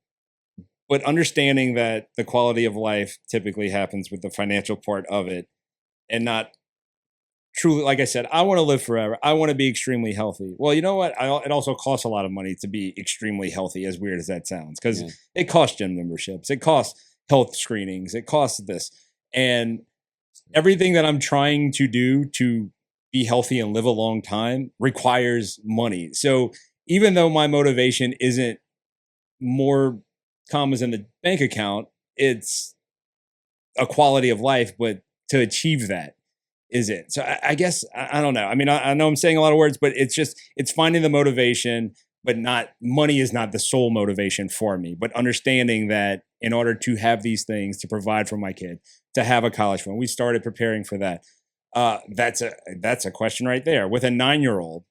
But understanding that the quality of life typically happens with the financial part of it, and not truly, like I said, I want to live forever. I want to be extremely healthy. Well, you know what? It also costs a lot of money to be extremely healthy, as weird as that sounds, because it costs gym memberships. It costs health screenings. It costs this. And everything that I'm trying to do to be healthy and live a long time requires money. So even though my motivation isn't more commas in the bank account, it's a quality of life, but to achieve that is it. So I guess, I don't know. I mean, I know I'm saying a lot of words, but it's finding the motivation, but money is not the sole motivation for me, but understanding that in order to have these things, to provide for my kid, to have a college fund, we started preparing for that. That's a question right there with a 9-year-old.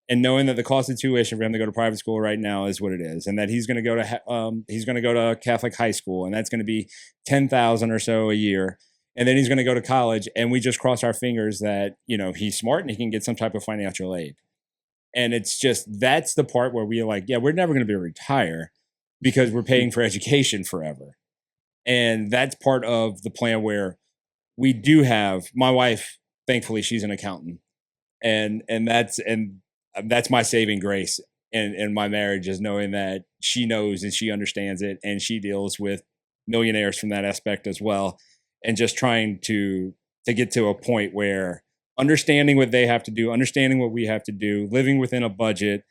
And knowing that the cost of tuition for him to go to private school right now is what it is, and that he's going to go to a Catholic high school, and that's going to be $10,000 or so a year, and then he's going to go to college, and we just cross our fingers that he's smart and he can get some type of financial aid. And it's just, that's the part where we're like, we're never going to be able to retire because we're paying for education forever, and that's part of the plan where we do have my wife. Thankfully, she's an accountant, and that's my saving grace in my marriage, is knowing that she knows and she understands it, and she deals with millionaires from that aspect as well, and just trying to get to a point where understanding what they have to do, understanding what we have to do, living within a budget,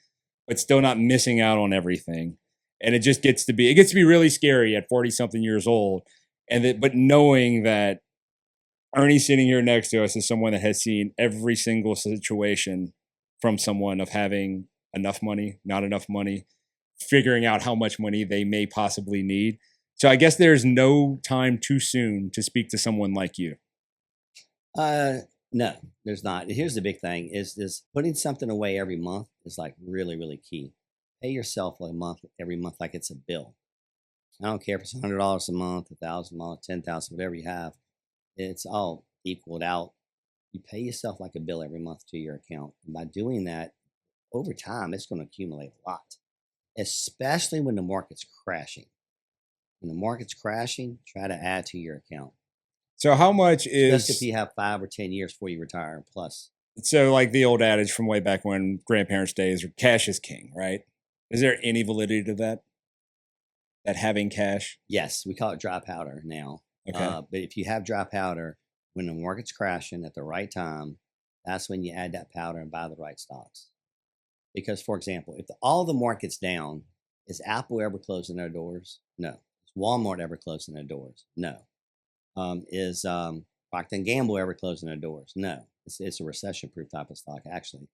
but still not missing out on everything. And it gets to be really scary at 40 something years old. But knowing that Ernie sitting here next to us is someone that has seen every single situation from someone of having enough money, not enough money, figuring out how much money they may possibly need. So I guess there's no time too soon to speak to someone like you. No, there's not. Here's the big thing is putting something away every month is like really, really key. Pay yourself every month like it's a bill. I don't care if it's $100 a month, $1,000 a month, $10,000, whatever you have. It's all equaled out. You pay yourself like a bill every month to your account. And by doing that, over time, it's going to accumulate a lot, especially when the market's crashing. When the market's crashing, try to add to your account. So how much is... Just if you have 5 or 10 years before you retire plus. So like the old adage from way back when, grandparents' days, cash is king, right? Is there any validity to that? That having cash? Yes, we call it dry powder now. Okay. But if you have dry powder, when the market's crashing at the right time, that's when you add that powder and buy the right stocks. Because, for example, if all the market's down, is Apple ever closing their doors? No. Is Walmart ever closing their doors? No. Is Procter & Gamble ever closing their doors? No. It's a recession-proof type of stock, actually.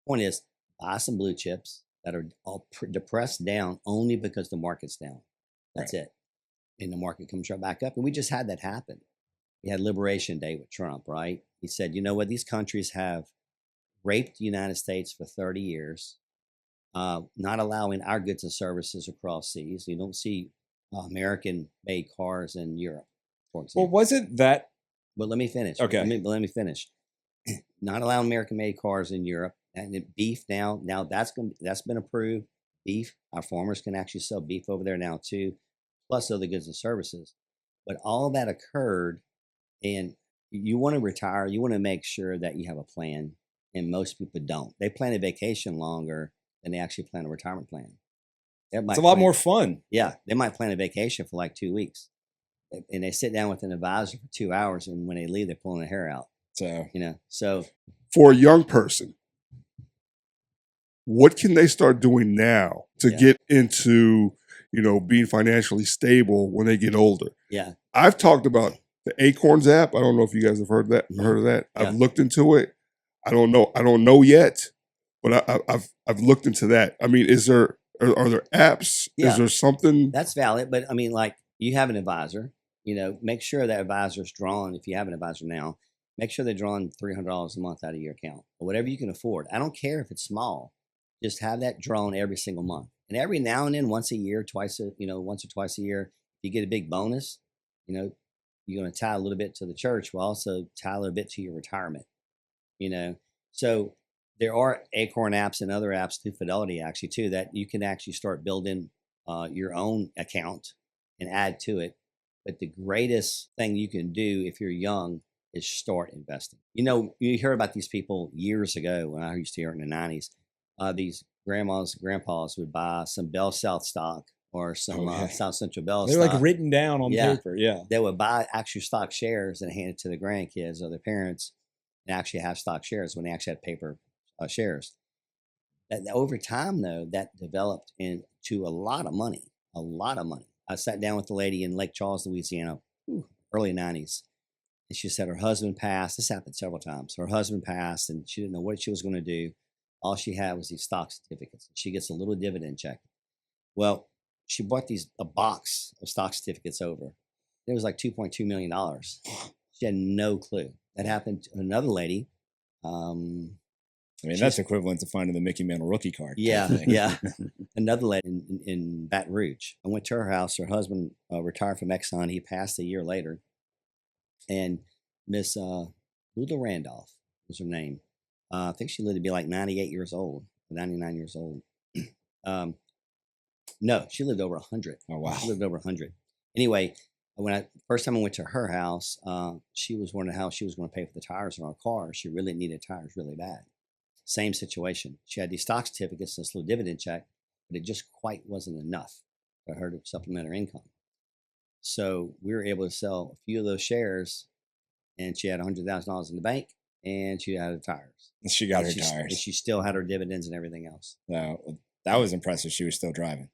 Point is, buy some blue chips that are all depressed down only because the market's down. That's right. It. And the market comes right back up. And we just had that happen. We had Liberation Day with Trump, right? He said, you know what? These countries have raped the United States for 30 years, not allowing our goods and services across seas. You don't see American-made cars in Europe, for example. Well, wasn't that... But let me finish. Okay. Let me finish. Not allowing American-made cars in Europe. And beef now that's been approved. Beef, our farmers can actually sell beef over there now too, plus other goods and services. But all that occurred, and you want to retire, you want to make sure that you have a plan, and most people don't. They plan a vacation longer than they actually plan a retirement plan. It's a lot more fun. Yeah, they might plan a vacation for like 2 weeks, and they sit down with an advisor for 2 hours, and when they leave, they're pulling their hair out. So for a young person, what can they start doing now to get into, being financially stable when they get older? Yeah. I've talked about the Acorns app. I don't know if you guys have heard of that. Yeah. I've looked into it. I don't know yet, but I've looked into that. I mean, are there apps? Yeah. Is there something? That's valid, but I mean, like, you have an advisor, make sure that advisor's drawn, if you have an advisor now, make sure they're drawing $300 a month out of your account or whatever you can afford. I don't care if it's small. Just have that drawn every single month. And every now and then, once or twice a year, if you get a big bonus, you're going to tie a little bit to the church, but also tie a little bit to your retirement, So there are Acorn apps and other apps through Fidelity actually too, that you can actually start building your own account and add to it. But the greatest thing you can do if you're young is start investing. You hear about these people years ago when I used to hear it in the 90s. These grandmas and grandpas would buy some Bell South stock or some South Central Bell stock. They're like written down on paper. Yeah. They would buy actual stock shares and hand it to the grandkids or their parents and actually have stock shares when they actually had paper shares. Over time, though, that developed into a lot of money. I sat down with a lady in Lake Charles, Louisiana, early 90s. And she said her husband passed. This happened several times. Her husband passed and she didn't know what she was going to do. All she had was these stock certificates. She gets a little dividend check. Well, she bought a box of stock certificates over. It was like $2.2 million. She had no clue. That happened to another lady. That's equivalent to finding the Mickey Mantle rookie card. Yeah. Another lady in Baton Rouge. I went to her house. Her husband retired from Exxon. He passed a year later. And Miss Lula Randolph was her name. I think she lived to be like 98 years old, 99 years old. No, she lived over 100. Oh, wow. She lived over 100. Anyway, first time I went to her house, she was wondering how she was going to pay for the tires on our car. She really needed tires really bad. same situation. She had these stock certificates and this little dividend check, but it just quite wasn't enough for her to supplement her income. So we were able to sell a few of those shares, and she had $100,000 in the bank, and she had her tires. And she got And her she, tires. and she still had her dividends and everything else. No, that was impressive. She was still driving.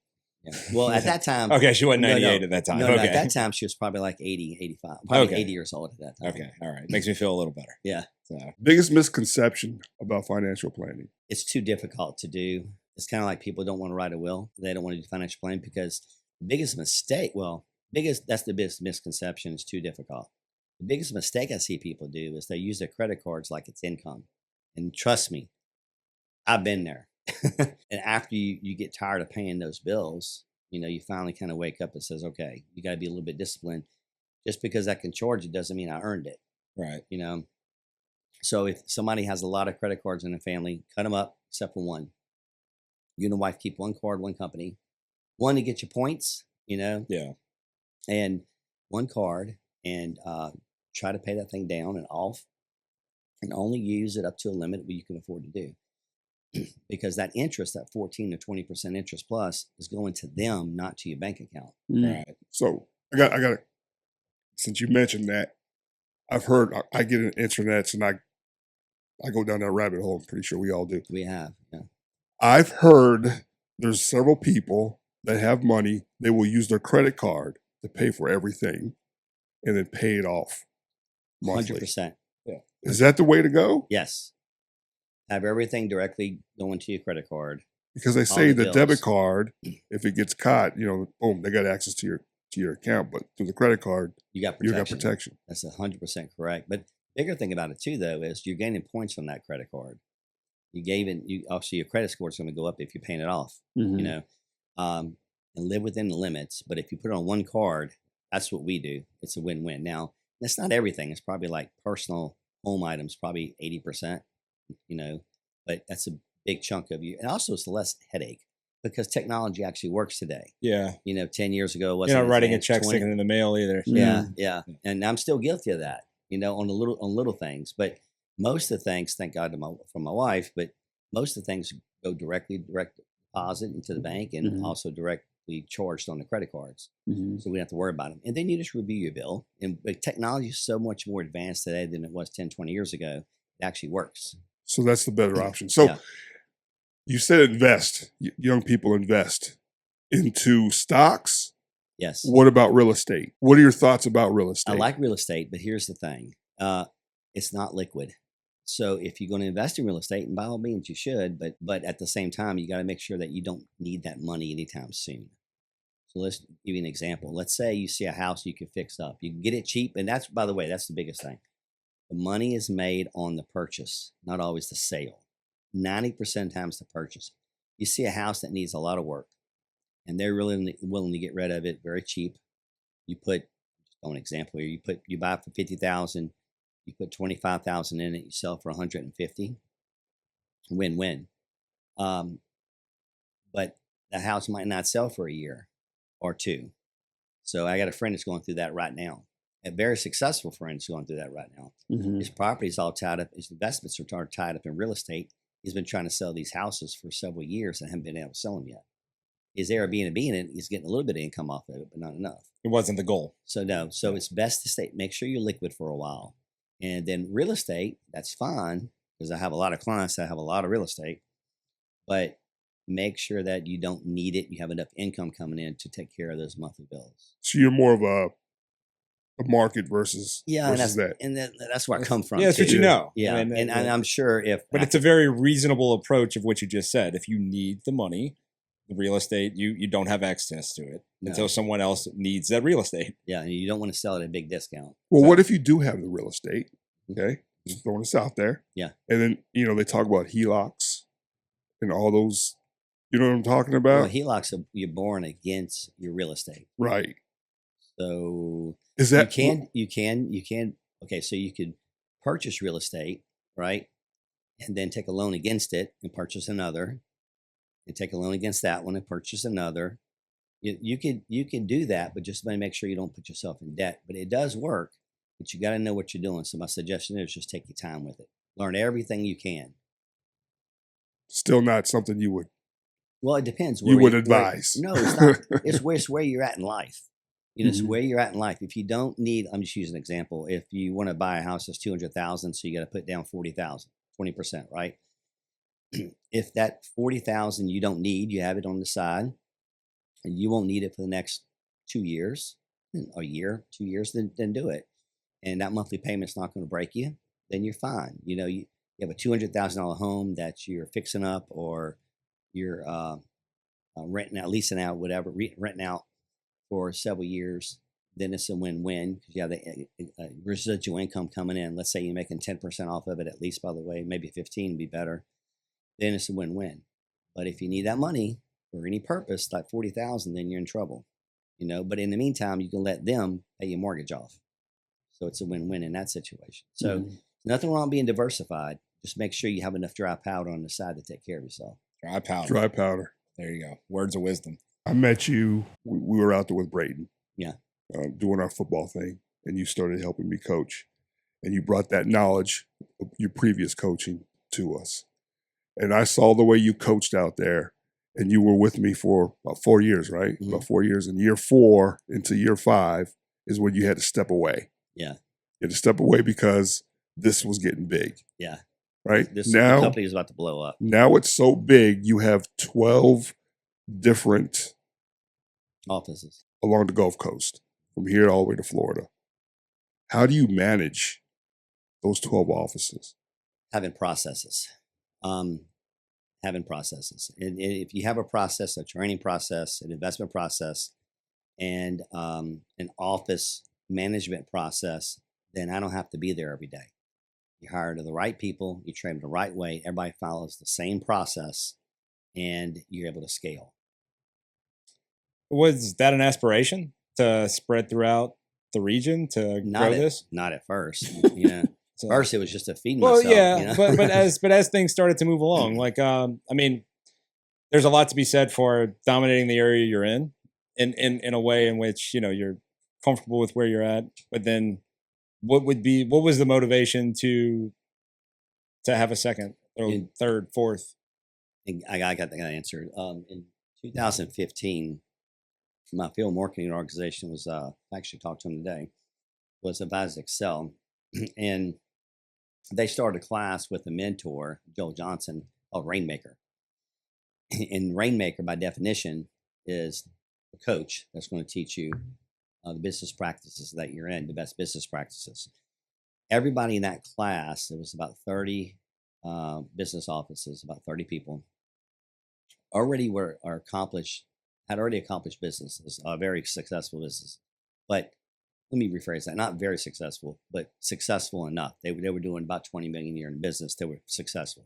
Yeah. Well, at that time, Okay, she wasn't 98 at that time. No, Okay. no, at that time she was probably like 80, 85, probably Okay. 80 years old at that time. Okay, all right. Makes me feel a little better. Yeah. So Biggest misconception about financial planning. It's too difficult to do. It's kind of like people don't want to write a will. They don't want to do financial planning because the biggest mistake, that's the biggest misconception, is too difficult. The biggest mistake I see people do is they use their credit cards like it's income. And trust me, I've been there. And after you get tired of paying those bills, you finally kind of wake up and says, okay, you got to be a little bit disciplined. Just because I can charge it doesn't mean I earned it. right. So if somebody has a lot of credit cards in the family, cut them up except for one. You and the wife keep one card, one company, one to get your points, Yeah. and one card, and try to pay that thing down and off, and only use it up to a limit what you can afford to do. Because that interest, that 14 to 20% interest plus, is going to them, not to your bank account. Right. So I got since you mentioned that, I've heard, I get in internets and I go down that rabbit hole. I'm pretty sure we all do. We have, yeah. I've heard there's several people that have money. They will use their credit card to pay for everything and then pay it off monthly. 100%. Is that the way to go? Yes. Have everything directly go into your credit card. Because they All say the the debit bills. card, if it gets caught, boom, they got access to your account. But through the credit card, You got you protection. got protection. That's 100% correct. But bigger thing about it too, though, is you're gaining points from that credit card. Obviously your credit score is going to go up if you're paying it off. And live within the limits. But if you put it on one card, that's what we do. It's a win-win. Now, that's not everything. It's probably like personal home items, probably 80%. But that's a big chunk of you, and also it's less headache because technology actually works today. Yeah. 10 years ago, it You're wasn't not writing a advanced, check 20 sticking in the mail either. Yeah, and I'm still guilty of that. On little things, but most of the things, thank God from my wife, but most of the things go direct deposit into the bank and also directly charged on the credit cards, so we don't have to worry about them. And then you just review your bill. But technology is so much more advanced today than it was 10, 20 years ago. It actually works. So that's the better option. So Yeah. you said invest. Young people invest into stocks. Yes. What about real estate? What are your thoughts about real estate? I like real estate, but here's the thing. It's not liquid. So if you're going to invest in real estate, and by all means you should, but at the same time, you got to make sure that you don't need that money anytime soon. So let's give you an example. Let's say you see a house you can fix up. You can get it cheap. And that's, by the way, that's the biggest thing. The money is made on the purchase, not always the sale. 90% times the purchase. You see a house that needs a lot of work and they're really willing to get rid of it very cheap. You put, just an example here, you buy it for $50,000, you put $25,000 in it, you sell for $150,000. Win-win. But the house might not sell for a year or two. So I got a friend that's going through that right now. A very successful friend is going through that right now. His property's all tied up. His investments are tied up in real estate. He's been trying to sell these houses for several years and haven't been able to sell them yet. His Airbnb in it, he's getting a little bit of income off of it, but not enough. It wasn't the goal. So no. So it's best to make sure you're liquid for a while. And then real estate, that's fine, because I have a lot of clients that have a lot of real estate, but make sure that you don't need it. You have enough income coming in to take care of those monthly bills. So you're more of a market versus that's where I come from. Yeah, that's what too. you know. Yeah, I mean, and I'm sure but it's a very reasonable approach of what you just said. If you need the money, the real estate, you don't have access to it until someone else needs that real estate. Yeah, and you don't want to sell it at a big discount. Well, what if you do have the real estate? Okay, just throwing this out there. Yeah, and then they talk about HELOCs and all those. You know what I'm talking about? Well, HELOCs you're born against your real estate, right? So is that you can. Okay, so you could purchase real estate, right, and then take a loan against it and purchase another, and take a loan against that one and purchase another. You can do that, but just make sure you don't put yourself in debt. But it does work, but you got to know what you're doing. So my suggestion is just take your time with it. Learn everything you can. still not something you would Well, it depends. you would advise. No, it's not. It's where you're at in life. It's Mhm. where you're at in life. If you don't need, I'm just using an example. If you want to buy a house that's 200,000, so you got to put down 40,000, 20%, right? If that 40,000 you don't need, you have it on the side, and you won't need it for the next 2 years, a year, 2 years, then do it. And that monthly payment's not going to break you, then you're fine. You have a $200,000 home that you're fixing up, or you're renting out, leasing out, whatever, renting out for several years, then it's a win-win because you have the residual income coming in. Let's say you're making 10% off of it, at least, by the way, maybe 15 would be better. Then it's a win-win. But if you need that money for any purpose, like 40,000, then you're in trouble. But in the meantime, you can let them pay your mortgage off. So it's a win-win in that situation. So nothing wrong being diversified. Just make sure you have enough dry powder on the side to take care of yourself. Dry powder. Dry powder. There you go. Words of wisdom. I met you. We were out there with Brayden. Yeah. Doing our football thing, and you started helping me coach, and you brought that knowledge of your previous coaching to us. And I saw the way you coached out there, and you were with me for about 4 years, right? Mhm. About 4 years. And year 4 into year 5 is when you had to step away. Yeah. You had to step away because this was getting big. Yeah. Right? This now, company is about to blow up. now it's so big, you have 12 different Offices. along the Gulf Coast, from here all the way to Florida. How do you manage those 12 offices? Having processes. Having processes. And if you have a process, a training process, an investment process, and an office management process, then I don't have to be there every day. You hire the right people, you train them the right way, everybody follows the same process, and you're able to scale. Was that an aspiration to spread throughout the region to grow this? Not at first. So- First, it was just to feed Well, myself. yeah, but as things started to move along, like I mean, there's a lot to be said for dominating the area you're in a way in which you're comfortable with where you're at. But then, what was the motivation to have a second, or third, fourth? I got that answered. In 2015, my field marketing organization was I actually talked to them today. Was advised Excel, and they started a class with a mentor, Joel Johnson, called Rainmaker. And Rainmaker, by definition, is a coach that's going to teach you the business practices that you're in, the best business practices. Everybody in that class, it was about 30 business offices, about 30 people, had already accomplished businesses, very successful business. But let me rephrase that, not very successful, but successful enough. They were doing about 20 million a year in business. They were successful.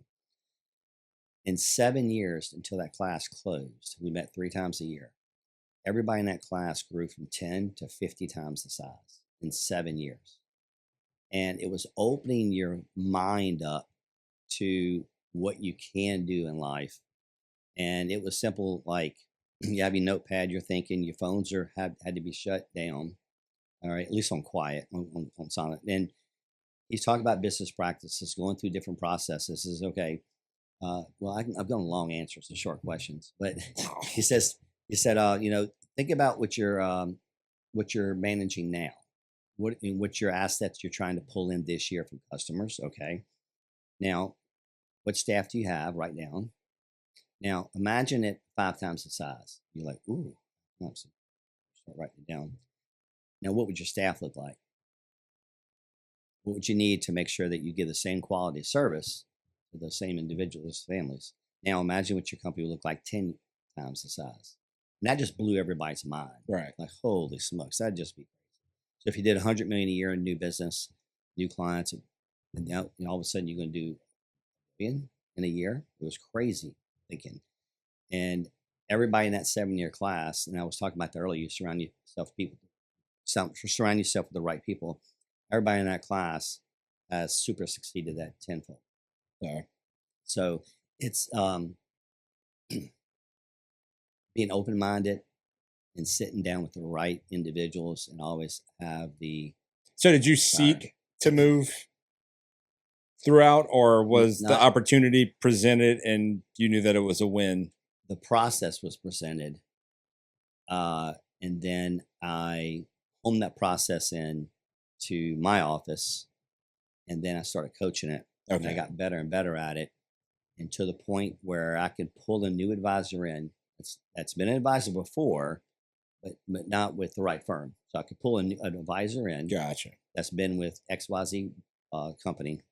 In 7 years until that class closed, we met 3 times a year. Everybody in that class grew from 10 to 50 times the size in 7 years. And it was opening your mind up to what you can do in life. And it was simple, like you have your notepad, you're thinking, your phones had to be shut down, all right, at least on quiet, on silent. And he's talking about business practices, going through different processes. Is okay. Well, I've done long answers to short questions, but he said, think about what you're managing now. What's your assets you're trying to pull in this year from customers? Okay. Now, what staff do you have? Write down. Now, imagine it 5 times the size. You're like, ooh, start writing it down. Now, what would your staff look like? What would you need to make sure that you give the same quality of service to the same individuals, families? Now, imagine what your company would look like 10 times the size. And that just blew everybody's mind. Right. Like, holy smokes, that'd just be crazy. So if you did $100 million a year in new business, new clients, and now all of a sudden you're going to do $1 in a year, it was crazy thinking. And everybody in that 7-year class, and I was talking about that earlier, you surround yourself with the right people. Everybody in that class has super succeeded that tenfold. Yeah. So it's being open-minded and sitting down with the right individuals, and always have the. So did you seek to move throughout, or was the Not- opportunity presented and you knew that it was a win? The process was presented, and then I honed that process in to my office, and then I started coaching it. And I Okay. got better and better at it, and to the point where I could pull a new advisor in that's been an advisor before, but not with the right firm. So I could pull an advisor in Gotcha. that's been with XYZ company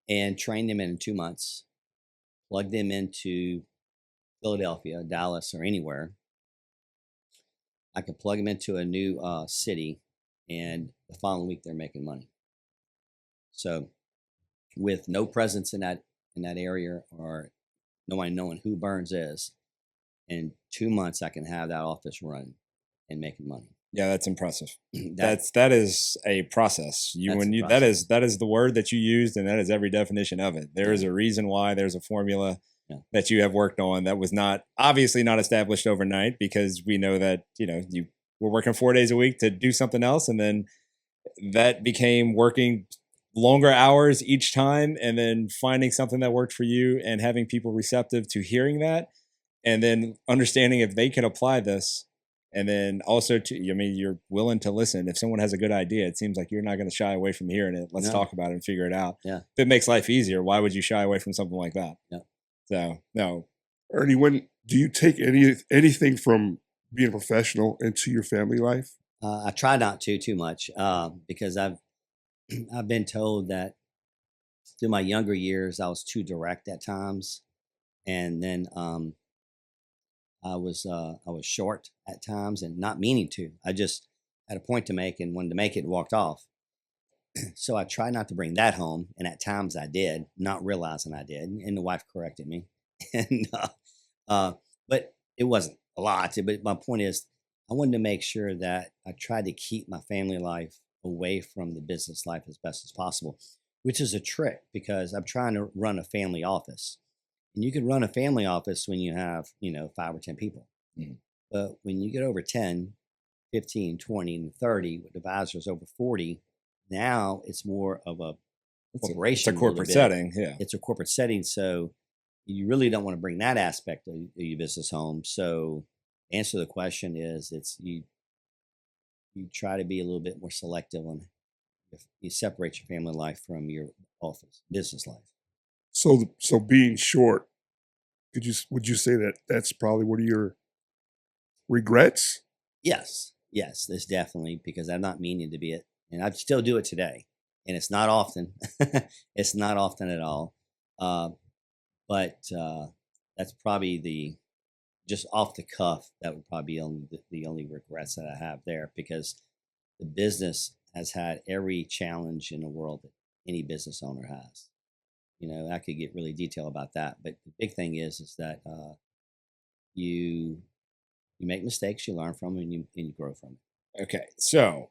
and train them in 2 months, plug them into Philadelphia, Dallas, or anywhere. I could plug them into a new city, and the following week they're making money. So, with no presence in that area, or nobody knowing who Burns is, in 2 months I can have that office run and making money. Yeah, that's impressive. That- that is a process. That's a That is the word that you used, and that is every definition of it. There is a reason why. There's a formula that you have worked on that was obviously not established overnight, because we know that you were working 4 days a week to do something else, and then that became working longer hours each time, and then finding something that worked for you and having people receptive to hearing that, and then understanding if they can apply this. And then also, you're willing to listen. If someone has a good idea, it seems like you're not going to shy away from hearing it. Let's talk about it and figure it out. Yeah. If it makes life easier, why would you shy away from something like that? Yeah. So, no. Ernie, do you take anything from being a professional into your family life? I try not to too much because I've been told that through my younger years I was too direct at times, and then I was short at times, and not meaning to. I just had a point to make and wanted to make it and walked off. So I try not to bring that home, and at times I did, not realizing I did, and the wife corrected me. And but it wasn't a lot. But my point is, I wanted to make sure that I tried to keep my family life away from the business life as best as possible, which is a trick because I'm trying to run a family office. And you can run a family office when you have, 5 or 10 people. Mm-hmm. But when you get over 10, 15, 20, and 30, with advisors over 40, now it's more of a corporation. It's a corporate setting. Yeah. It's a corporate setting. So you really don't want to bring that aspect of your business home. So the answer to the question is you try to be a little bit more selective on if you separate your family life from your office, business life. So being short, would you say that that's probably one of your regrets? Yes, this definitely, because I'm not meaning to be it, and I still do it today, and it's not often. It's not often at all, but that's probably just off the cuff. That would probably be the only regrets that I have there, because the business has had every challenge in the world that any business owner has. I could get really detailed about that, but the big thing is that you make mistakes, you learn from them, and you grow from it. Okay, so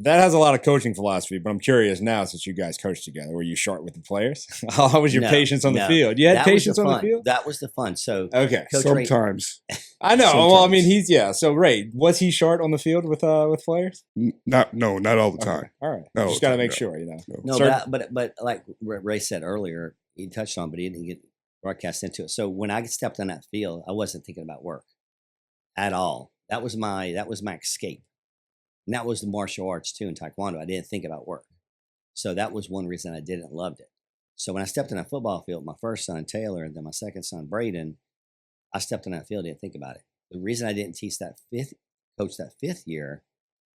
that has a lot of coaching philosophy, but I'm curious now, since you guys coached together, were you short with the players? How was your patience on the field? You had patience on the field? That was the fun. So okay, Coach sometimes. I know. Sometimes. Well, I mean, So Ray, was he short on the field with players? Not all the time. Okay. All right, No, just got to make sure, No, but like Ray said earlier, he touched on, but he didn't get broadcast into it. So when I stepped on that field, I wasn't thinking about work at all. That was my escape. And that was the martial arts too in Taekwondo. I didn't think about work. So that was one reason I didn't love it. So when I stepped on that football field, my first son, Taylor, and then my second son, Brayden, I stepped on that field, didn't think about it. The reason I didn't coach that fifth year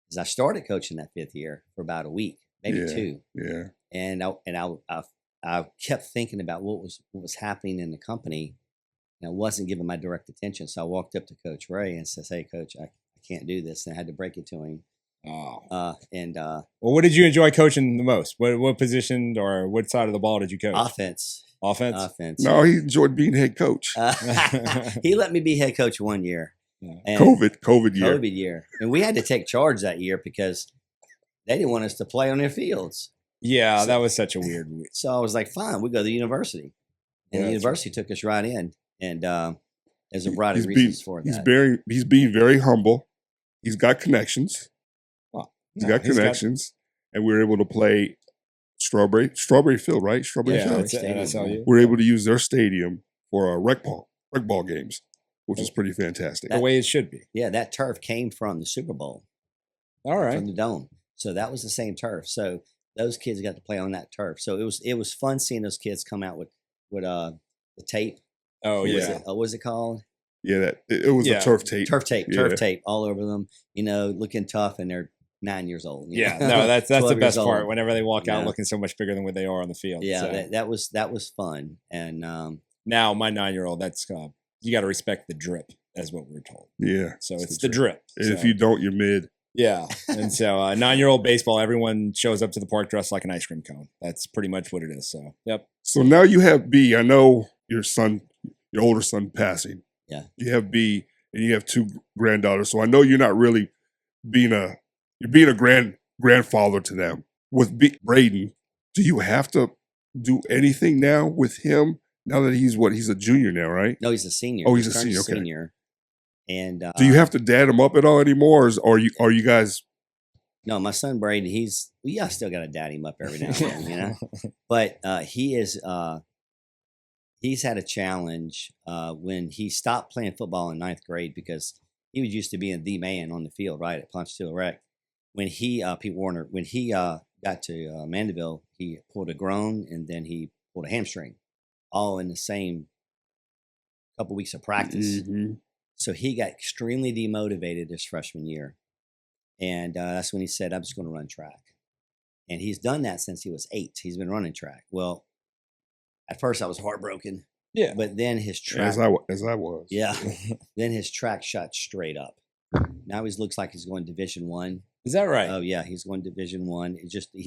is I started coaching that 5th year for about a week, maybe 2. Yeah. And I kept thinking about what was happening in the company, and I wasn't giving my direct attention. So I walked up to Coach Ray and says, "Hey, Coach, I can't do this." And I had to break it to him. Oh. Well, what did you enjoy coaching the most? What position or what side of the ball did you coach? Offense. No, he enjoyed being head coach. He let me be head coach 1 year. Yeah. COVID year. COVID year. And we had to take charge that year because they didn't want us to play on their fields. Yeah, that was such a weird week. So I was like, fine, we go to the university. And the university took us right in. And there's a variety of reasons for that. He's being very humble. He's got connections. And we were able to play Strawberry Field, right? Strawberry Yeah, Field. it's NSLU. We're able to use their stadium for rec ball games, which is pretty fantastic. The way it should be. Yeah, that turf came from the Super Bowl. All right. From the dome. So that was the same turf. So those kids got to play on that turf. So it was fun seeing those kids come out with the tape. Oh, What yeah. was it called? Yeah, it was a turf tape. Turf tape all over them. Looking tough, and they're 9 years old. Yeah, no, that's the best part. Old. Whenever they walk out looking so much bigger than what they are on the field. Yeah, so. that was fun. And now my 9-year-old, that's you got to respect the drip, as what we're told. Yeah, so it's the drip. And if you don't, you're mid. Yeah, and so 9-year-old baseball, everyone shows up to the park dressed like an ice cream cone. That's pretty much what it is. So, yep. So now you have B. I know your older son passing. Yeah. You have B, and you have 2 granddaughters. So I know you're not really being a grandfather to them. With Brayden, do you have to do anything now with him? Now that he's a junior now, right? No, he's a senior. Oh, he's a senior. Okay. Senior. And do you have to dad him up at all anymore, or are you guys? No, my son Brayden, I still got to dad him up every now and then, But he's had a challenge when he stopped playing football in 9th grade because he was used to being the man on the field, right, at Ponchatoula Rec. When he Pete Warner, when he got to Mandeville, he pulled a groin and then he pulled a hamstring, all in the same couple weeks of practice. Mm-hmm. So he got extremely demotivated his freshman year. And that's when he said, I'm just going to run track. And he's done that since he was 8. He's been running track. Well, at first I was heartbroken. Yeah. But then his track. As I was. Yeah. Then his track shot straight up. Now he looks like he's going Division I. Is that right? Oh, yeah. He's going Division I.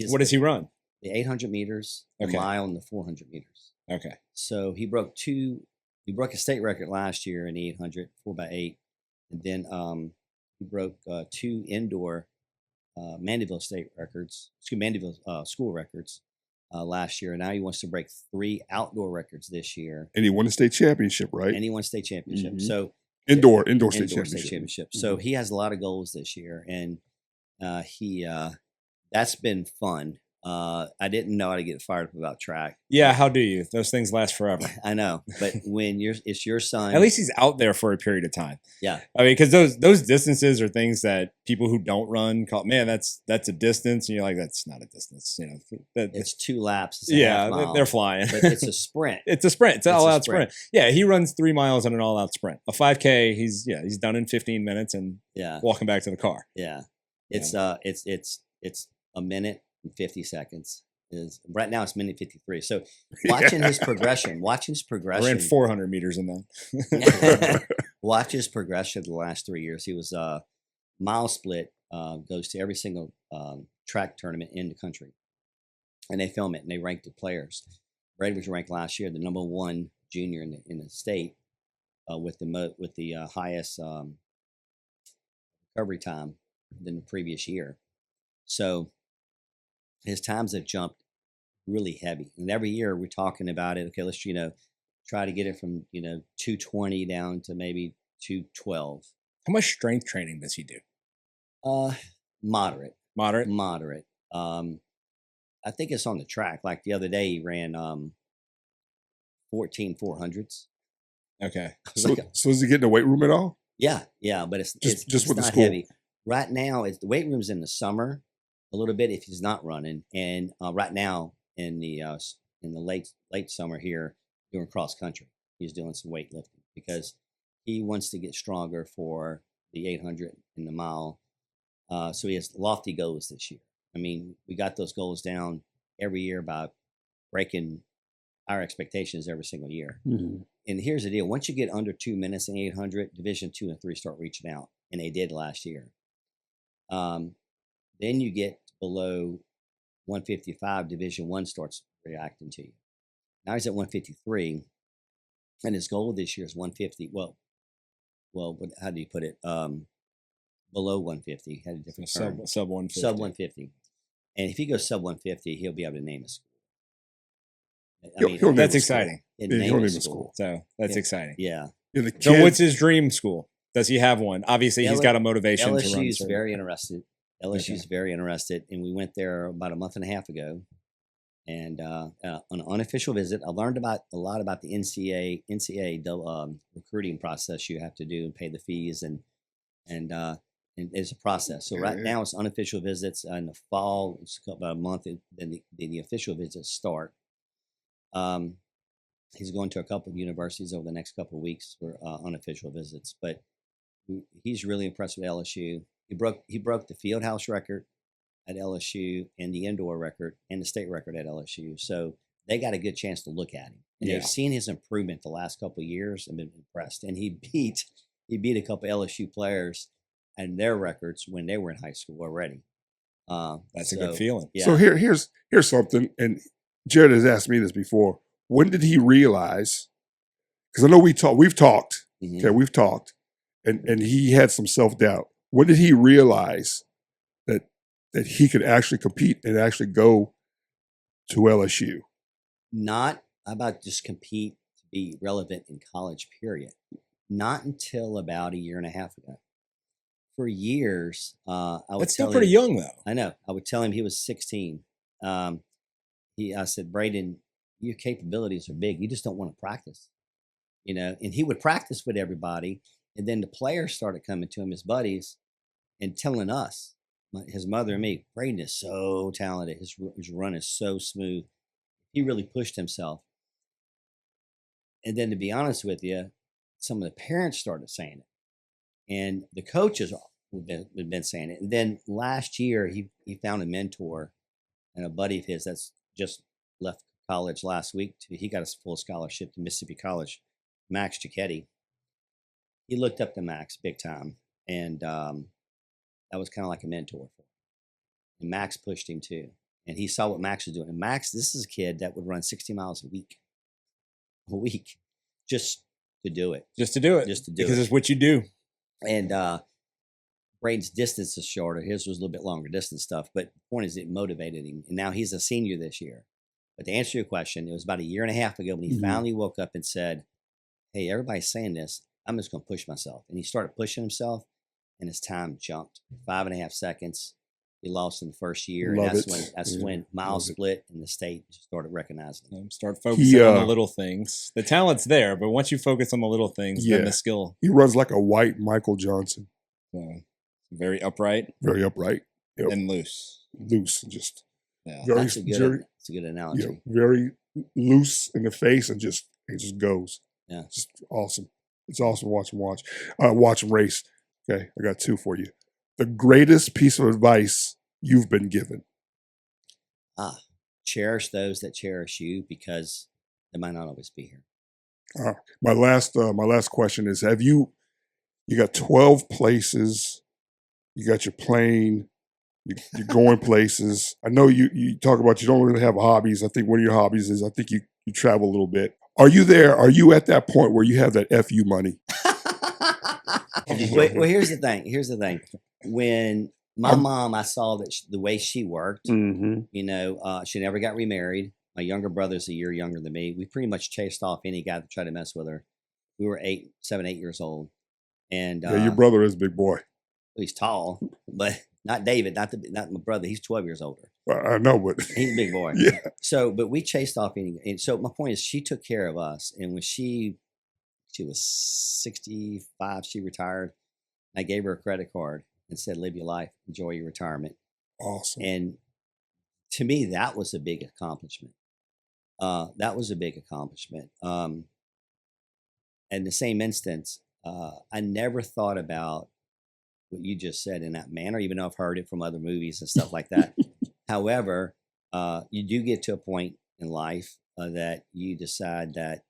What does he run? The 800 meters, the mile, and the 400 meters. Okay. So he broke a state record last year in the 800, 4x8. And then he broke 2 indoor Mandeville school records last year. And now he wants to break 3 outdoor records this year. And he won a state championship, right? And he won state championship. Mm-hmm. So indoor state championship. So he has a lot of goals this year, and that's been fun. I didn't know how to get fired up about track. Yeah, how do you? Those things last forever. I know, but when it's your son, at least he's out there for a period of time. Yeah, I mean, because those distances are things that people who don't run call, man, that's a distance, and you're like, that's not a distance. It's 2 laps. It's they're flying. But it's a sprint. It's a sprint. It's an all-out sprint. Yeah, he runs 3 miles on an all-out sprint. A 5K, he's done in 15 minutes and walking back to the car. Yeah, it's a minute and 50 seconds. Right now it's minute 53. So watching his progression. We're in 400 meters in that. Watch his progression the last 3 years. He was mile split, goes to every single track tournament in the country. And they film it and they rank the players. Brayden was ranked last year the number 1 junior in the state with the highest recovery time than the previous year. So his times have jumped really heavy. And every year we're talking about it. Okay, let's, try to get it from, 220 down to maybe 212. How much strength training does he do? Moderate. Moderate? I think it's on the track. Like the other day he ran 14 400s. Okay. So is he getting a weight room at all? Yeah, but it's just with not the school. Heavy. Right now, the weight room's in the summer a little bit if he's not running, and right now in the late summer here doing cross country, he's doing some weightlifting because he wants to get stronger for the 800 and the mile. So he has lofty goals this year. I mean, we got those goals down every year by breaking our expectations every single year. Mm-hmm. And here's the deal: once you get under 2 minutes in 800, Division 2 and 3 start reaching out, and they did last year. Then you get below 155, Division 1 starts reacting to you. Now he's at 153, and his goal this year is 150. Well, how do you put it? Below 150. Had a different term. Sub 150. Sub 150. And if he goes sub 150, he'll be able to name a school. That's exciting. He'll name a school. So that's exciting. Yeah. So what's his dream school? Does he have one? Obviously, he's got a motivation to run. LSU's very interested. LSU's very interested, and we went there about a month and a half ago, And on an unofficial visit, I learned a lot about the NCAA recruiting process you have to do and pay the fees, and it's a process. So right now it's unofficial visits. In the fall, it's about a month, then the official visits start. He's going to a couple of universities over the next couple of weeks for unofficial visits, but he's really impressed with LSU. He broke the field house record at LSU and the indoor record and the state record at LSU. So they got a good chance to look at him. And they've seen his improvement the last couple of years and been impressed. And he beat a couple of LSU players and their records when they were in high school already. That's a good feeling. Yeah. So here's something, and Jerrard has asked me this before. When did he realize? Because I know we've talked. Mm-hmm. Okay, we've talked, and he had some self-doubt. When did he realize that he could actually compete and actually go to LSU? Not about just compete to be relevant in college, period. Not until about a year and a half ago. For years, I would That's still pretty young, though. I know. I would tell him he was 16. I said, Brayden, your capabilities are big. You just don't want to practice, and he would practice with everybody. And then the players started coming to him, his buddies, and telling us, his mother and me, Brayden is so talented. His run is so smooth. He really pushed himself. And then to be honest with you, some of the parents started saying it. And the coaches have been saying it. And then last year, he found a mentor and a buddy of his that's just left college last week. He got a full scholarship to Mississippi College, Max Giacchetti. He looked up to Max big time. And that was kind of like a mentor for him. And Max pushed him too. And he saw what Max was doing. And Max, this is a kid that would run 60 miles a week, just to do it. Because it's what you do. And Brayden's distance is shorter. His was a little bit longer distance stuff. But the point is, it motivated him. And now he's a senior this year. But to answer your question, it was about a year and a half ago when he finally woke up and said, hey, everybody's saying this. I'm just going to push myself. And he started pushing himself. And his time jumped 5.5 seconds. He lost in the first year. And that's when Miles split and the state started recognizing him. Start focusing on the little things. The talent's there, but once you focus on the little things, then the skill. He runs like a white Michael Johnson. Very upright. Very upright. Yep. And loose. Loose. Just that's a good analogy. Very loose in the face and it just goes. Yeah. Just awesome. It's awesome to watch him race. Okay, I got two for you. The greatest piece of advice you've been given. Cherish those that cherish you because they might not always be here. My last question is: have you got 12 places? You got your plane. You're going places. I know you talk about you don't really have hobbies. I think one of your hobbies is you travel a little bit. Are you there? Are you at that point where you have that FU money? Well, here's the thing. When my mom, I saw that the way she worked, she never got remarried. My younger brother's a year younger than me. We pretty much chased off any guy that tried to mess with her. We were 7, 8 years old. And your brother is a big boy. He's tall, but not David, not my brother. He's 12 years older. I know, but he's a big boy. Yeah. So, but we chased off any. And so my point is, she took care of us. And when she was 65, she retired. I gave her a credit card and said, live your life, enjoy your retirement. Awesome. And to me, that was a big accomplishment. In the same instance, I never thought about what you just said in that manner, even though I've heard it from other movies and stuff like that. However, you do get to a point in life that you decide that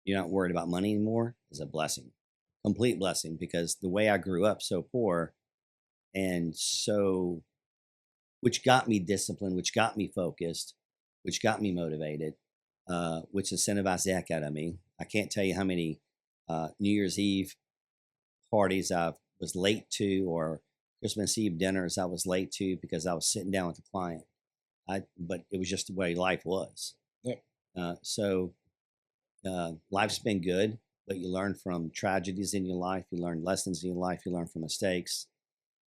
you're not worried about money anymore is a blessing, complete blessing, because the way I grew up so poor and so, which got me disciplined, which got me focused, which got me motivated, which incentivized the heck out of me. I can't tell you how many New Year's Eve parties I was late to, or Christmas Eve dinners I was late to because I was sitting down with the client. But it was just the way life was. Yep. So life's been good, but you learn from tragedies in your life. You learn lessons in your life. You learn from mistakes.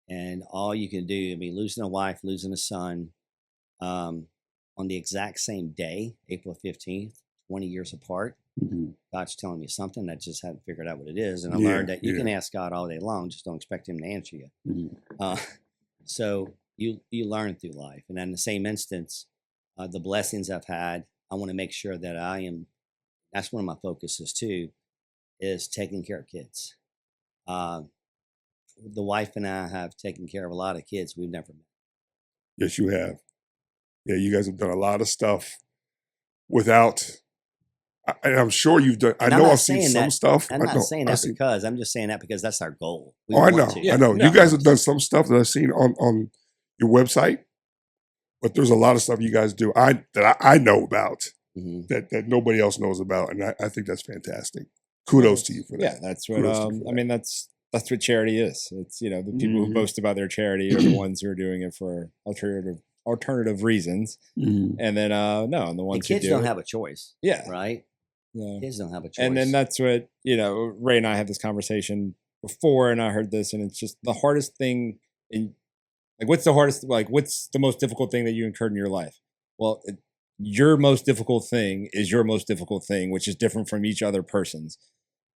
And all you can do, losing a wife, losing a son, on the exact same day, April 15th, 20 years apart. God's telling me something that just hadn't figured out what it is. And I learned that you can ask God all day long, just don't expect him to answer you. So you learn through life. And in the same instance, the blessings I've had, I want to make sure that that's one of my focuses too, is taking care of kids. The wife and I have taken care of a lot of kids we've never met. Yes, you have. Yeah, you guys have done a lot of stuff without, and I'm sure you've done, I know I've seen some stuff. I'm not saying that because, I'm just saying that because that's our goal. I know. You guys have done some stuff that I've seen on your website, but there's a lot of stuff you guys do that I know about that nobody else knows about, and I think that's fantastic. Kudos to you for that. Yeah, that's what, I mean, that's what charity is. It's, the people who boast about their charity are the ones who are doing it for alternative reasons. And then and the ones the kids who don't have a choice. Yeah. Right? Yeah. Kids don't have a choice. And then that's what, Ray and I had this conversation before, and I heard this, and it's just the hardest thing what's the most difficult thing that you incurred in your life? Well, your most difficult thing is your most difficult thing, which is different from each other person's.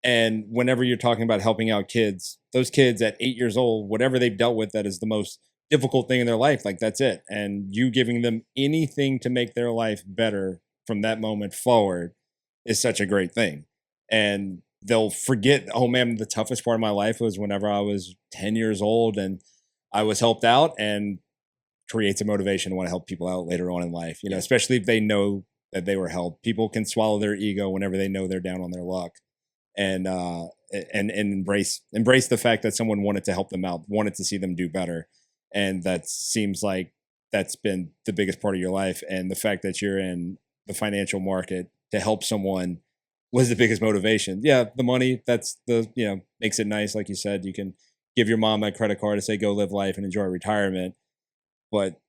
And whenever you're talking about helping out kids, those kids at 8 years old, whatever they've dealt with, that is the most difficult thing in their life. Like, that's it. And you giving them anything to make their life better from that moment forward is such a great thing. And they'll forget, oh man, the toughest part of my life was whenever I was 10 years old and I was helped out, and creates a motivation to want to help people out later on in life, especially if they know that they were helped. People can swallow their ego whenever they know they're down on their luck, and embrace the fact that someone wanted to help them out, wanted to see them do better. And that seems like that's been the biggest part of your life. And the fact that you're in the financial market to help someone was the biggest motivation. Yeah, the money, that's makes it nice. Like you said, you can give your mom that credit card to say, go live life and enjoy retirement. But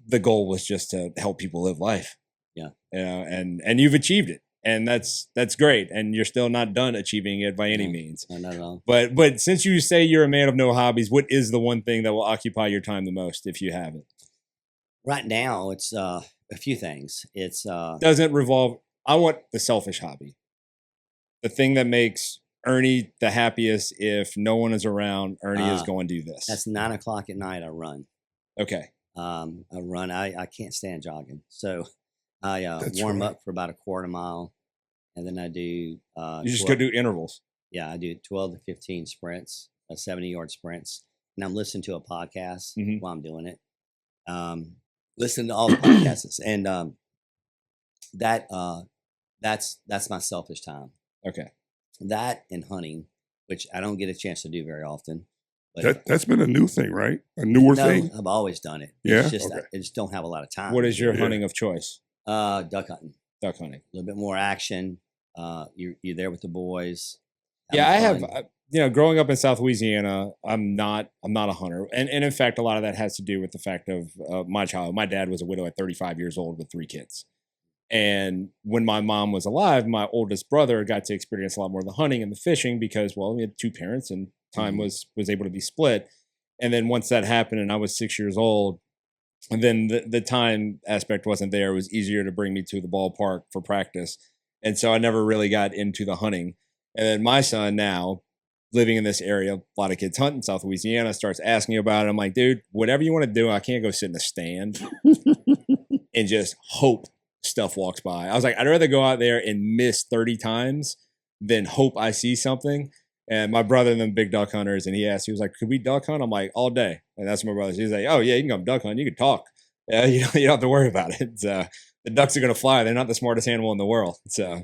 the goal was just to help people live life. Yeah. And you've achieved it. And that's great. And you're still not done achieving it by any means. No, not at all. But since you say you're a man of no hobbies, what is the one thing that will occupy your time the most if you have it? Right now, it's a few things. It's doesn't revolve. I want the selfish hobby. The thing that makes Ernie the happiest. If no one is around, Ernie is going to do this. That's 9 o'clock at night. I run. Okay. I run. I can't stand jogging. So I warm up for about a quarter mile. And then I do. You just go do intervals. Yeah, I do 12 to 15 sprints, 70-yard sprints. And I'm listening to a podcast while I'm doing it. Listen to all the podcasts. And that's my selfish time. Okay. That and hunting, which I don't get a chance to do very often. But that's been a new thing, right? A newer thing? I've always done it. Yeah? It's just I just don't have a lot of time. What is your hunting of choice? Duck hunting. Duck hunting. A little bit more action. You're there with the boys. Yeah, I have. Growing up in South Louisiana, I'm not a hunter, and in fact, a lot of that has to do with the fact of my child. My dad was a widow at 35 years old with 3 kids, and when my mom was alive, my oldest brother got to experience a lot more of the hunting and the fishing because, well, we had 2 parents and time was able to be split. And then once that happened, and I was 6 years old, and then the time aspect wasn't there. It was easier to bring me to the ballpark for practice, and so I never really got into the hunting. And then my son now, living in this area, a lot of kids hunt in South Louisiana, starts asking about it. I'm like, dude, whatever you want to do, I can't go sit in a stand and just hope stuff walks by. I was like, I'd rather go out there and miss 30 times than hope I see something. And my brother and them big duck hunters, and he was like, could we duck hunt? I'm like, all day. And that's my brother. He's like, oh yeah, you can come duck hunt. You can talk. You don't have to worry about it. The ducks are going to fly. They're not the smartest animal in the world. So,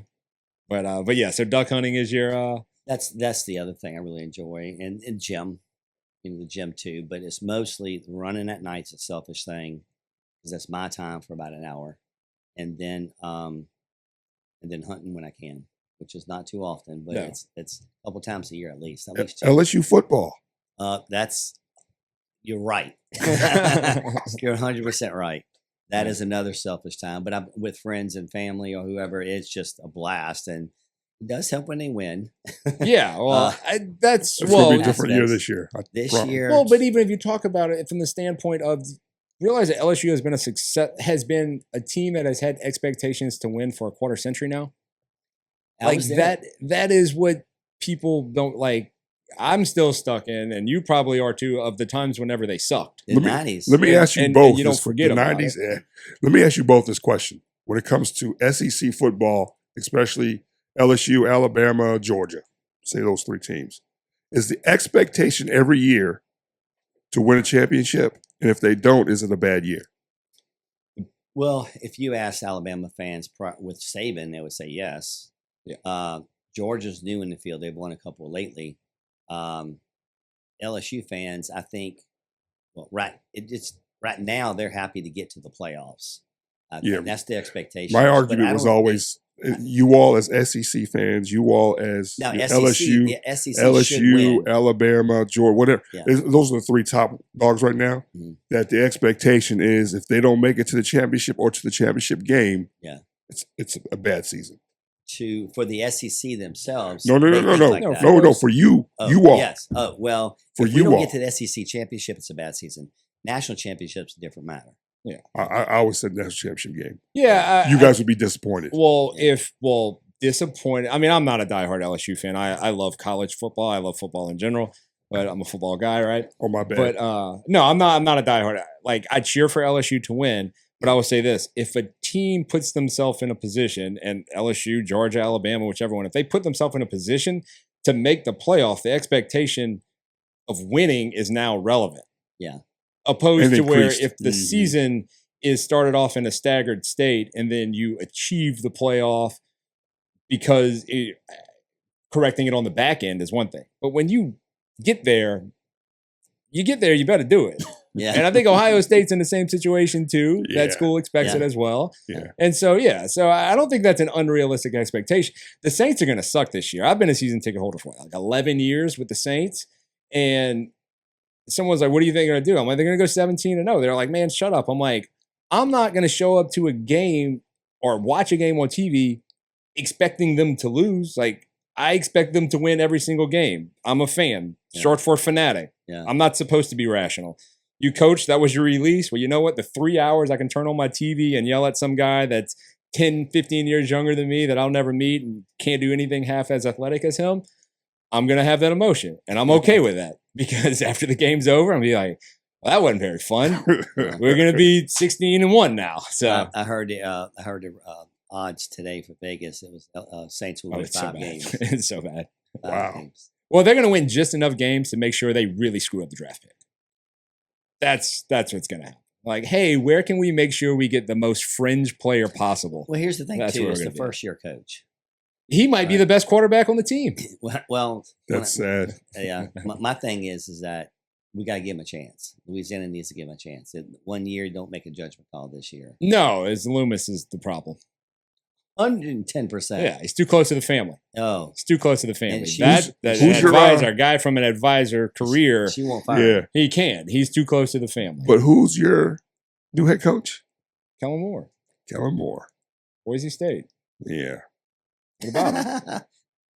but yeah, so duck hunting is your, That's the other thing I really enjoy, and gym, the gym too. But it's mostly running at night's a selfish thing, because that's my time for about an hour, and then hunting when I can, which is not too often, but it's a couple times a year at least. LSU football. You're right. You're 100% right. That is another selfish time. But I'm with friends and family or whoever. It's just a blast, and it does help when they win. Yeah, well, it's going to be a different year this year. This year. Well, but even if you talk about it from the standpoint of realize that LSU has been a success, has been a team that has had expectations to win for a quarter century now. Like that is what people don't like. I'm still stuck in, and you probably are too, of the times whenever they sucked. The 90s. Let me ask you both. And you don't forget the about 90s. it. Let me ask you both this question. When it comes to SEC football, especially LSU, Alabama, Georgia, say those three teams, is the expectation every year to win a championship? And if they don't, is it a bad year? Well, if you ask Alabama fans with Saban, they would say yes. Yeah. Georgia's new in the field. They've won a couple lately. LSU fans, I think, well, right now they're happy to get to the playoffs. Yeah, that's the expectation. My argument was always you all as SEC fans, you all as LSU, LSU, Alabama, Georgia, whatever. Yeah. Those are the three top dogs right now. Mm-hmm. That the expectation is if they don't make it to the championship or to the championship game, it's a bad season. For the SEC themselves. No. For you all. Yes. Well, for if we don't get to the SEC championship, it's a bad season. National championship's a different matter. Yeah, I always said national championship game. Yeah, you guys would be disappointed. Disappointed. I mean, I'm not a diehard LSU fan. I love college football. I love football in general, but I'm a football guy, right? Oh, my bad. But no, I'm not a diehard. Like, I cheer for LSU to win. But I will say this, if a team puts themselves in a position, and LSU, Georgia, Alabama, whichever one, if they put themselves in a position to make the playoff, the expectation of winning is now relevant. Yeah. Opposed to where if the season is started off in a staggered state and then you achieve the playoff because correcting it on the back end is one thing. But when you get there, you better do it. Yeah. And I think Ohio State's in the same situation too. Yeah. That school expects it as well. Yeah. And so I don't think that's an unrealistic expectation. The Saints are going to suck this year. I've been a season ticket holder for like 11 years with the Saints. And someone's like, what do you think they're going to do? I'm like, they're going to go 17-0. They're like, man, shut up. I'm like, I'm not going to show up to a game or watch a game on TV expecting them to lose. Like, I expect them to win every single game. I'm a fan, short for fanatic. Yeah. I'm not supposed to be rational. You coach, that was your release. Well, you know what? The 3 hours I can turn on my TV and yell at some guy that's 10, 15 years younger than me that I'll never meet and can't do anything half as athletic as him, I'm going to have that emotion. And I'm okay with that because after the game's over, I'm going to be like, well, that wasn't very fun. We're going to be 16-1 now. So I heard the odds today for Vegas. It was Saints will win 5 games. It's so bad. Wow. Games. Well, they're going to win just enough games to make sure they really screw up the draft pick. That's what's going to happen. Like, hey, where can we make sure we get the most fringe player possible? Well, here's the thing, That's too. It's the first-year coach. He might be the best quarterback on the team. Well, that's sad. Yeah. My thing is that we got to give him a chance. Louisiana needs to give him a chance. 1 year, don't make a judgment call this year. No, it's Loomis is the problem. 110%. Yeah, he's too close to the family. Oh. He's too close to the family. Who's your advisor, guy from an advisor career. She won't fire him. He can. He's too close to the family. But who's your new head coach? Kellen Moore. Boise State. Yeah. What about him?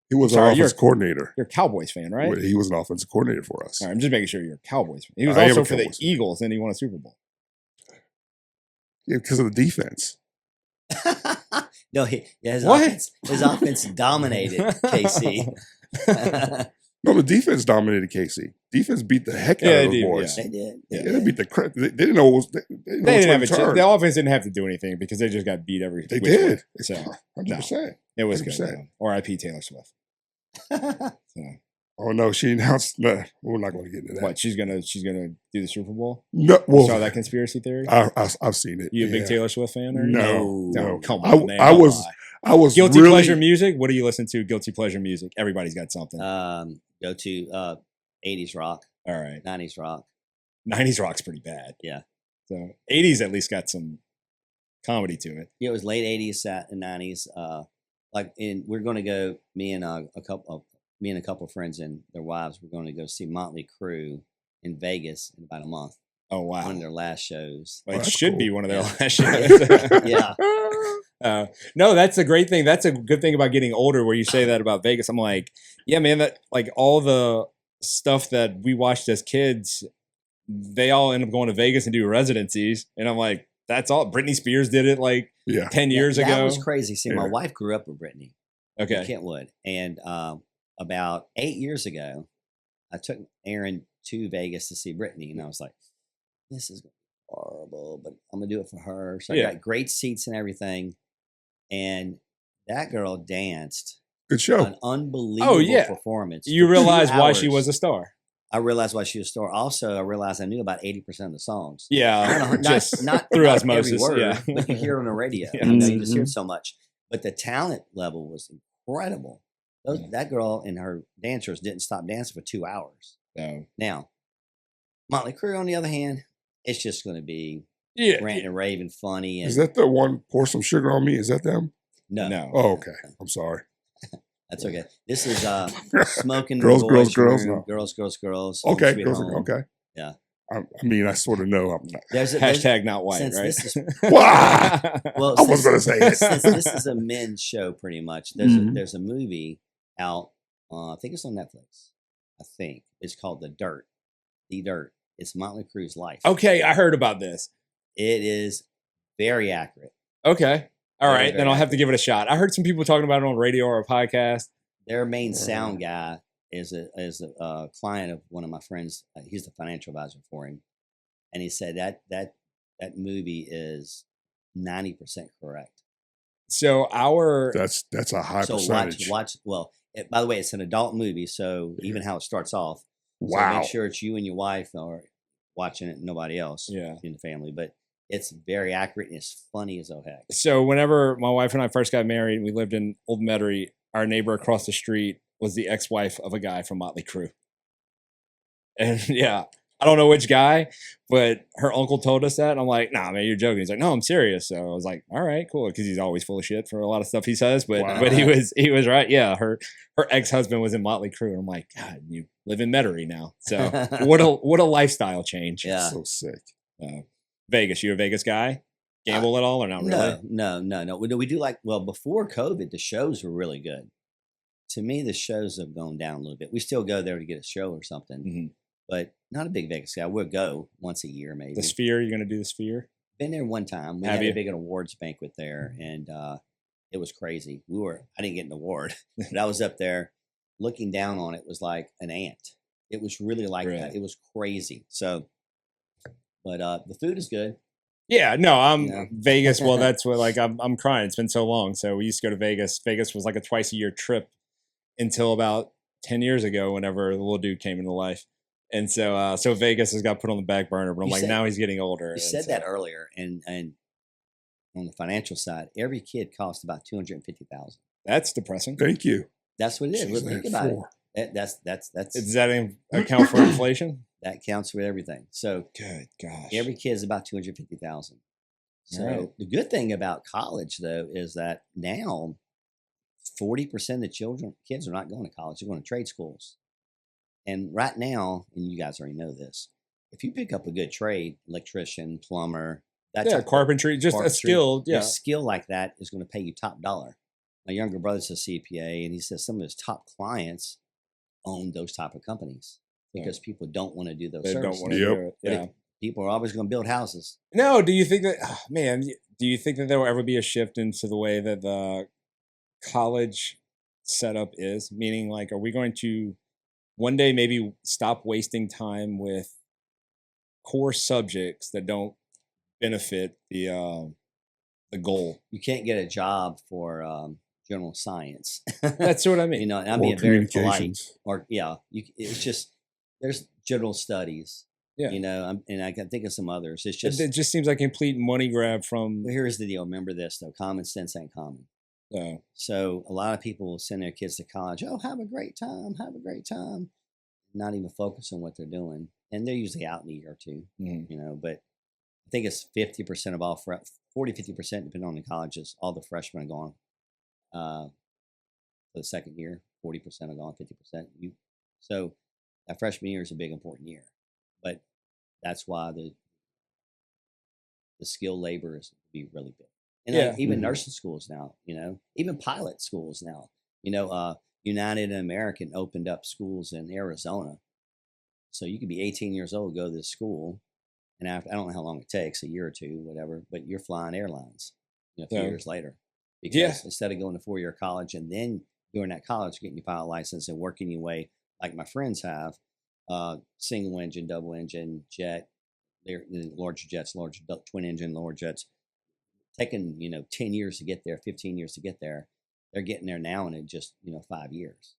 He was our offensive coordinator. You're a Cowboys fan, right? He was an offensive coordinator for us. All right, I'm just making sure you're a Cowboys fan. He was also for the Eagles, and he won a Super Bowl. Yeah, because of the defense. No, his offense dominated KC. No, the defense dominated KC. Defense beat the heck out of those boys. They did. They beat the crap. They didn't know what was. They didn't have a chance. The offense didn't have to do anything because they just got beat every. They did. So 100%. It was good. R.I.P. Taylor Swift. Oh no, she announced. No, we're not going to get into that. What she's gonna do the Super Bowl? No, well, you saw that conspiracy theory? I've seen it. You a big Taylor Swift fan? Or No. Come on, man. I was guilty really, pleasure music. What do you listen to? Guilty pleasure music. Everybody's got something. Go to 80s rock. All right, 90s rock. 90s rock's pretty bad. Yeah. So 80s at least got some comedy to it. Yeah, it was late 80s and 90s. We're going to go. Me and a couple of friends and their wives were going to go see Motley Crue in Vegas in about a month. Oh wow! One of their last shows. Well, it should be one of their last shows. Yeah. No, that's a great thing. That's a good thing about getting older. Where you say that about Vegas, I'm like, yeah, man. That like all the stuff that we watched as kids they all end up going to Vegas and do residencies. And I'm like, that's all. Britney Spears did it like 10 years ago. That was crazy. See, my wife grew up with Britney. Okay. In Kentwood. And about 8 years ago, I took Erin to Vegas to see Britney. And I was like, this is horrible, but I'm going to do it for her. So I got great seats and everything. And that girl danced. Good show. An unbelievable performance. You realize why she was a star. I realized why she was a star. Also, I realized I knew about 80% of the songs. Yeah. Not through not osmosis. every word, Yeah. but you hear it on the radio. Yeah. You know, you just hear it so much. But the talent level was incredible. That girl and her dancers didn't stop dancing for 2 hours. No. Now, Motley Crue, on the other hand, it's just going to be ranting and raving, funny. And Is that the one, Pour Some Sugar on Me? Is that them? no. Oh, okay. I'm sorry. That's okay. This is Smoking Girls, Boys girls, Room, no. girls. Okay, Sweet girls, Home. okay. Yeah. I mean, I sort of know. I'm not. Hashtag not white, since right? This is, Wow! well, I was going to say it. since this is a men's show, pretty much. There's a movie out. I think it's on Netflix. I think it's called The Dirt. The Dirt. It's Motley Crue's life. Okay, I heard about this. It is very accurate. Okay. All Very, right, very then I'll have to give it a shot. I heard some people talking about it on radio or a podcast. Their main sound guy is a client of one of my friends. He's the financial advisor for him, and he said that movie is 90% correct. So That's a high percentage. Watch. Well, by the way, it's an adult movie, so even how it starts off. So Wow. make sure it's you and your wife are watching it, and nobody else in the family. But it's very accurate and it's funny as oh heck. So whenever my wife and I first got married, we lived in Old Metairie. Our neighbor across the street was the ex-wife of a guy from Motley Crue. And I don't know which guy, but her uncle told us that. And I'm like, nah, man, you're joking. He's like, no, I'm serious. So I was like, all right, cool. Because he's always full of shit for a lot of stuff he says. But Wow. but he was right. Yeah, her ex-husband was in Motley Crue. And I'm like, God, you live in Metairie now. So what a lifestyle change. Yeah. So sick. Vegas, you a Vegas guy? Gamble at all or not really? No. We do before COVID, the shows were really good. To me, the shows have gone down a little bit. We still go there to get a show or something, Mm-hmm. but not a big Vegas guy. We'll go once a year, maybe. The Sphere, you're going to do the Sphere? Been there one time. We Have had you? a big awards banquet there, and it was crazy. I didn't get an award, but I was up there looking down on it. Was like an ant. It was really like that. It was crazy. So, but the food is good. Yeah, no, Vegas. Well, that's what I'm crying. It's been so long. So we used to go to Vegas. Vegas was like a twice a year trip until about 10 years ago, whenever the little dude came into life. And so Vegas has got put on the back burner. But I'm now he's getting older. You said that earlier, and on the financial side, every kid costs about $250,000. That's depressing. Thank you. That's what it is. Jeez, Think about four. it. That's Does that account for inflation? that counts for everything. So Good gosh. every kid is about $250,000. So Right. the good thing about college, though, is that now 40% of the kids are not going to college; they're going to trade schools. And right now, and you guys already know this, if you pick up a good trade, electrician, plumber, carpentry, just a skill. Yeah. a skill like that is going to pay you top dollar. My younger brother's a CPA, and he says some of his top clients own those type of companies because people don't want to do those They don't services. want to Yep. do it. But Yeah. people are always going to build houses. No, do you think that, do you think that there will ever be a shift into the way that the college setup is? Meaning, like, are we going to one day maybe stop wasting time with core subjects that don't benefit the goal? You can't get a job for general science. That's what I mean. And I'm Or being very polite. communications. Or it's just there's general studies. Yeah. And I can think of some others. It's just It just seems like a complete money grab from. here's the deal. Remember this though: common sense ain't common. So a lot of people will send their kids to college. Oh, have a great time. Have a great time. Not even focus on what they're doing. And they're usually out in a year or two, but I think it's 50% of all, 50%, depending on the colleges, all the freshmen are gone for the second year, 40% are gone, 50%. So that freshman year is a big, important year. But that's why the skilled labor is to be really big. And even nursing schools now, even pilot schools now, United and American opened up schools in Arizona. So you could be 18 years old, go to this school, and after I don't know how long it takes, a year or two, whatever, but you're flying airlines, a few years later. Because instead of going to 4-year college and then during that college getting your pilot license and working your way like my friends have, single engine, double engine, jet, they're larger jets, large twin engine, lower jets, taking 10 years to get there, 15 years to get there. They're getting there now in just 5 years.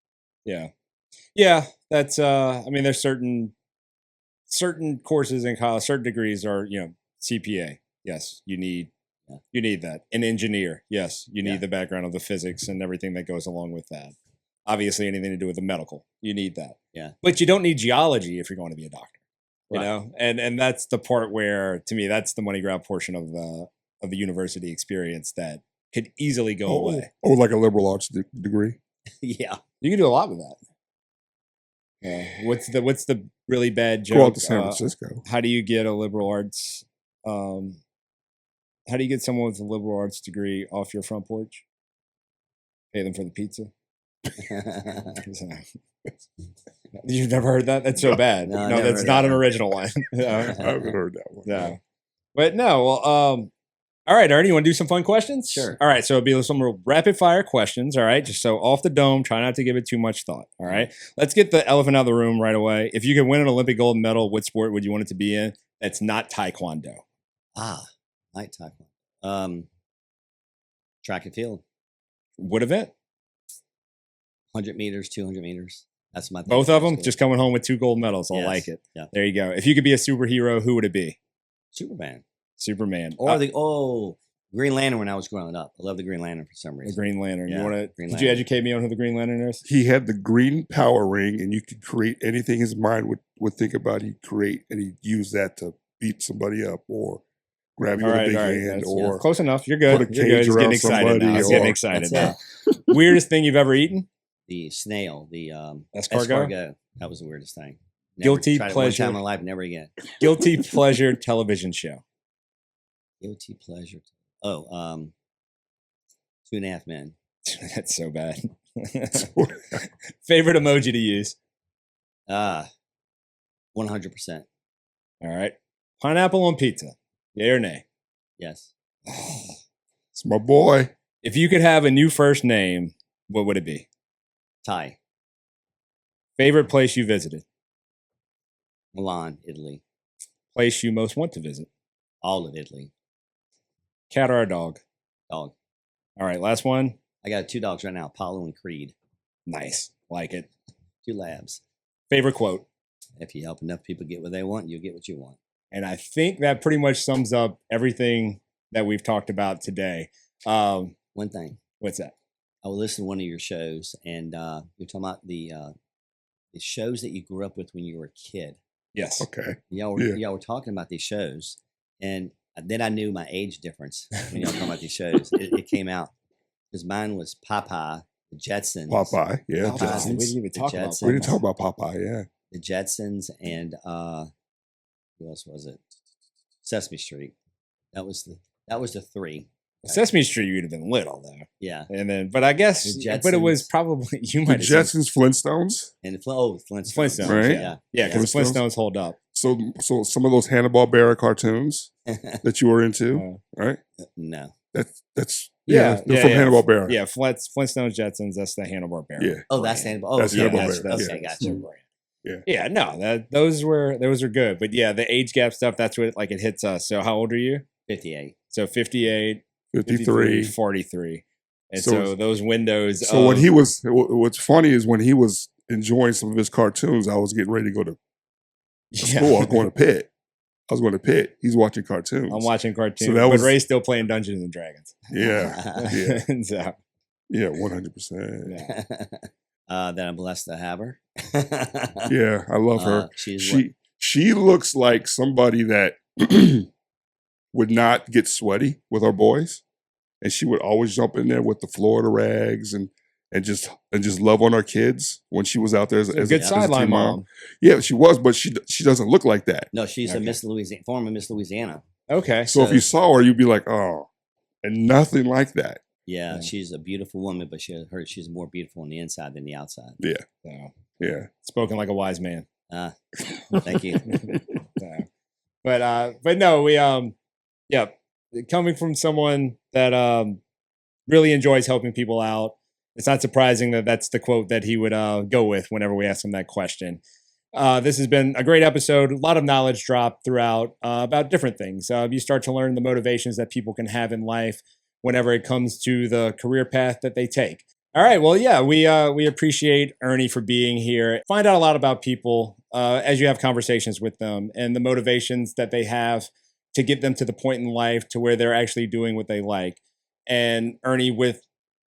Yeah, that's I mean, there's certain courses in college, certain degrees are CPA. Yes, you need that. An engineer. Yes, you need the background of the physics and everything that goes along with that. Obviously, anything to do with the medical, you need that. Yeah, but you don't need geology if you're going to be a doctor. You know, and that's the part where, to me, that's the money grab portion of the university experience that could easily go away. Oh, like a liberal arts degree. Yeah, you can do a lot with that. What's the really bad joke? Go out to San Francisco. How do you get a liberal arts? How do you get someone with a liberal arts degree off your front porch? Pay them for the pizza. You've never heard that? That's so bad. No, that's not an original one. I haven't heard that one. No. But no, well, all right, Ernie, you want to do some fun questions? Sure. All right, so it'll be some rapid fire questions, all right? Just so off the dome, try not to give it too much thought, all right? Let's get the elephant out of the room right away. If you could win an Olympic gold medal, what sport would you want it to be in that's not taekwondo? Not taekwondo. Track and field. What event? 100 meters, 200 meters. That's my thing. Both of them? Just coming home with 2 gold medals. I like it. Yeah. There you go. If you could be a superhero, who would it be? Superman. Or the Green Lantern when I was growing up. I love the Green Lantern for some reason. The Green Lantern. Yeah, Did you educate me on who the Green Lantern is? He had the green power ring, and you could create anything his mind would think about. He'd create, and he'd use that to beat somebody up or grab you with a big hand, or close enough. You're good. Put a You're cage good. around He's getting excited now. He's getting excited now. Weirdest thing you've ever eaten? The snail. The escargot. That was the weirdest thing. Guilty tried pleasure. It one time in my life, never again. Guilty pleasure television show. Guilty pleasure. 2.5 Men. That's so bad. Favorite emoji to use? 100%. All right. Pineapple on pizza. Yay or nay? Yes. It's my boy. If you could have a new first name, what would it be? Thai. Favorite place you visited? Milan, Italy. Place you most want to visit? All of Italy. Cat or a dog? Dog. All right, last one. I got 2 dogs right now, Apollo and Creed. Nice. Like it. 2 labs. Favorite quote? If you help enough people get what they want, you'll get what you want. And I think that pretty much sums up everything that we've talked about today. One thing. What's that? I will listen to one of your shows, and you're talking about the shows that you grew up with when you were a kid. Yes. Okay. Y'all were talking about these shows, and then I knew my age difference when y'all talking about these shows. It came out because mine was Popeye, the Jetsons. Popeye, yeah. Jetsons. We didn't even talk about Popeye. We didn't talk about Popeye, yeah. The Jetsons and who else was it? Sesame Street. That was the 3. Sesame Street, you'd have been little though. Yeah. And then, but I guess, but it was probably, you might the Jetsons, Flintstones. And Flintstones. Flintstones, right? Yeah, because the Flintstones hold up. So some of those Hanna-Barbera cartoons that you were into, right? No. That's they're from Hanna-Barbera. Yeah, Flintstones, Jetsons, that's the Hanna-Barbera. Yeah. Oh, that's Hanna-Barbera. That's Hanna-Barbera. Okay, gotcha. Yeah, no, those were good. But yeah, the age gap stuff, that's what it hits us. So how old are you? 58. So 58. 53, 43. And so those windows. So when he was, what's funny is when he was enjoying some of his cartoons, I was getting ready to go to school. I was going to Pitt. He's watching cartoons. I'm watching cartoons. So but Ray's still playing Dungeons and Dragons. Yeah. So. Yeah, 100%. Yeah. That I'm blessed to have her. Yeah, I love her. She looks like somebody that would not get sweaty with our boys, and she would always jump in there with the Florida rags and just love on our kids when she was out there as a good sideline mom. Yeah, she was, but she doesn't look like that. No, she's a Miss Louisiana, former Miss Louisiana. Okay, so if you saw her, you'd be like, oh, and nothing like that. Yeah, she's a beautiful woman, but she's more beautiful on the inside than the outside. Yeah, so, yeah. Spoken like a wise man. Thank you. But no, we yeah, coming from someone that really enjoys helping people out, it's not surprising that that's the quote that he would go with whenever we ask him that question. This has been a great episode. A lot of knowledge dropped throughout about different things. You start to learn the motivations that people can have in life whenever it comes to the career path that they take. All right. Well, yeah, we appreciate Ernie for being here. Find out a lot about people as you have conversations with them and the motivations that they have to get them to the point in life to where they're actually doing what they like. And Ernie, with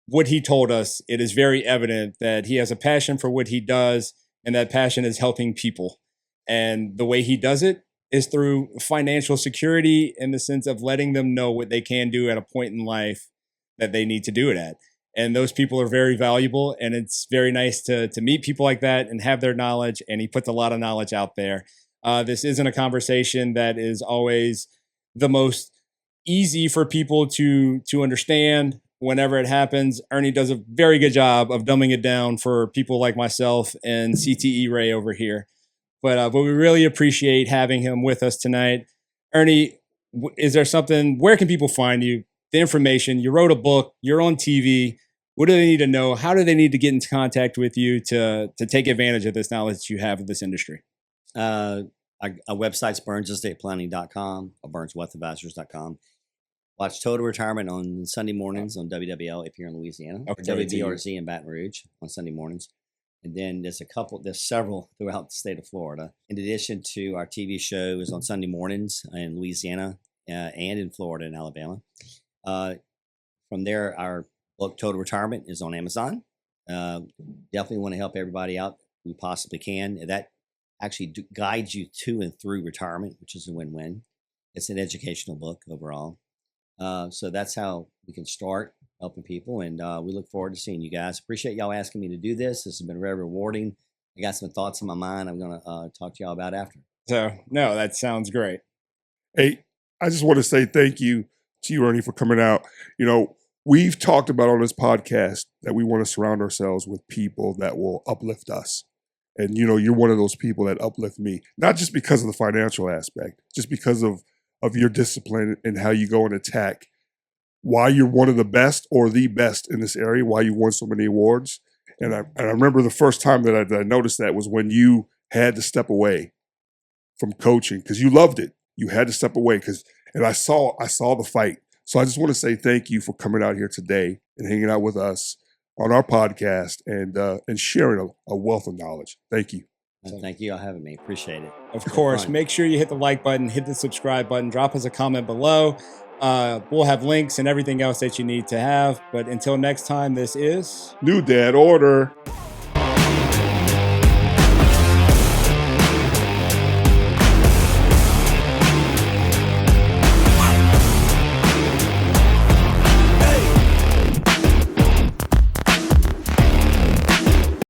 what he told us, it is very evident that he has a passion for what he does, and that passion is helping people. And the way he does it is through financial security, in the sense of letting them know what they can do at a point in life that they need to do it at. And those people are very valuable, and it's very nice to meet people like that and have their knowledge. And he puts a lot of knowledge out there. This isn't a conversation that is always the most easy for people to understand whenever it happens. Ernie does a very good job of dumbing it down for people like myself and CTE Ray over here. But we really appreciate having him with us tonight. Ernie, is there something, where can people find you? The information, you wrote a book, you're on TV. What do they need to know? How do they need to get into contact with you to take advantage of this knowledge that you have of this industry? Our website's burnsestatePlanning.com or burnswealthadvisors.com. Watch Total Retirement on Sunday mornings on WWL if you're in Louisiana, or WBRZ in Baton Rouge on Sunday mornings. And then there's several throughout the state of Florida. In addition to our TV shows on Sunday mornings in Louisiana and in Florida and Alabama. From there, our book Total Retirement is on Amazon. Definitely want to help everybody out we possibly can. That actually guides you to and through retirement, which is a win-win. It's an educational book overall. So that's how we can start helping people. And we look forward to seeing you guys. Appreciate y'all asking me to do this. This has been very rewarding. I got some thoughts in my mind I'm going to talk to y'all about after. So, no, that sounds great. Hey, I just want to say thank you to you, Ernie, for coming out. You know, we've talked about on this podcast that we want to surround ourselves with people that will uplift us. And, you know, you're one of those people that uplift me, not just because of the financial aspect, just because of your discipline and how you go and attack why you're one of the best or the best in this area, why you won so many awards. And I remember the first time that I noticed that was when you had to step away from coaching because you loved it. You had to step away and I saw the fight. So I just want to say thank you for coming out here today and hanging out with us on our podcast and sharing a wealth of knowledge. Thank you. Thank you for having me. Appreciate it. Of course. Make sure you hit the like button, hit the subscribe button, drop us a comment below. We'll have links and everything else that you need to have. But until next time, this is New Dad Order.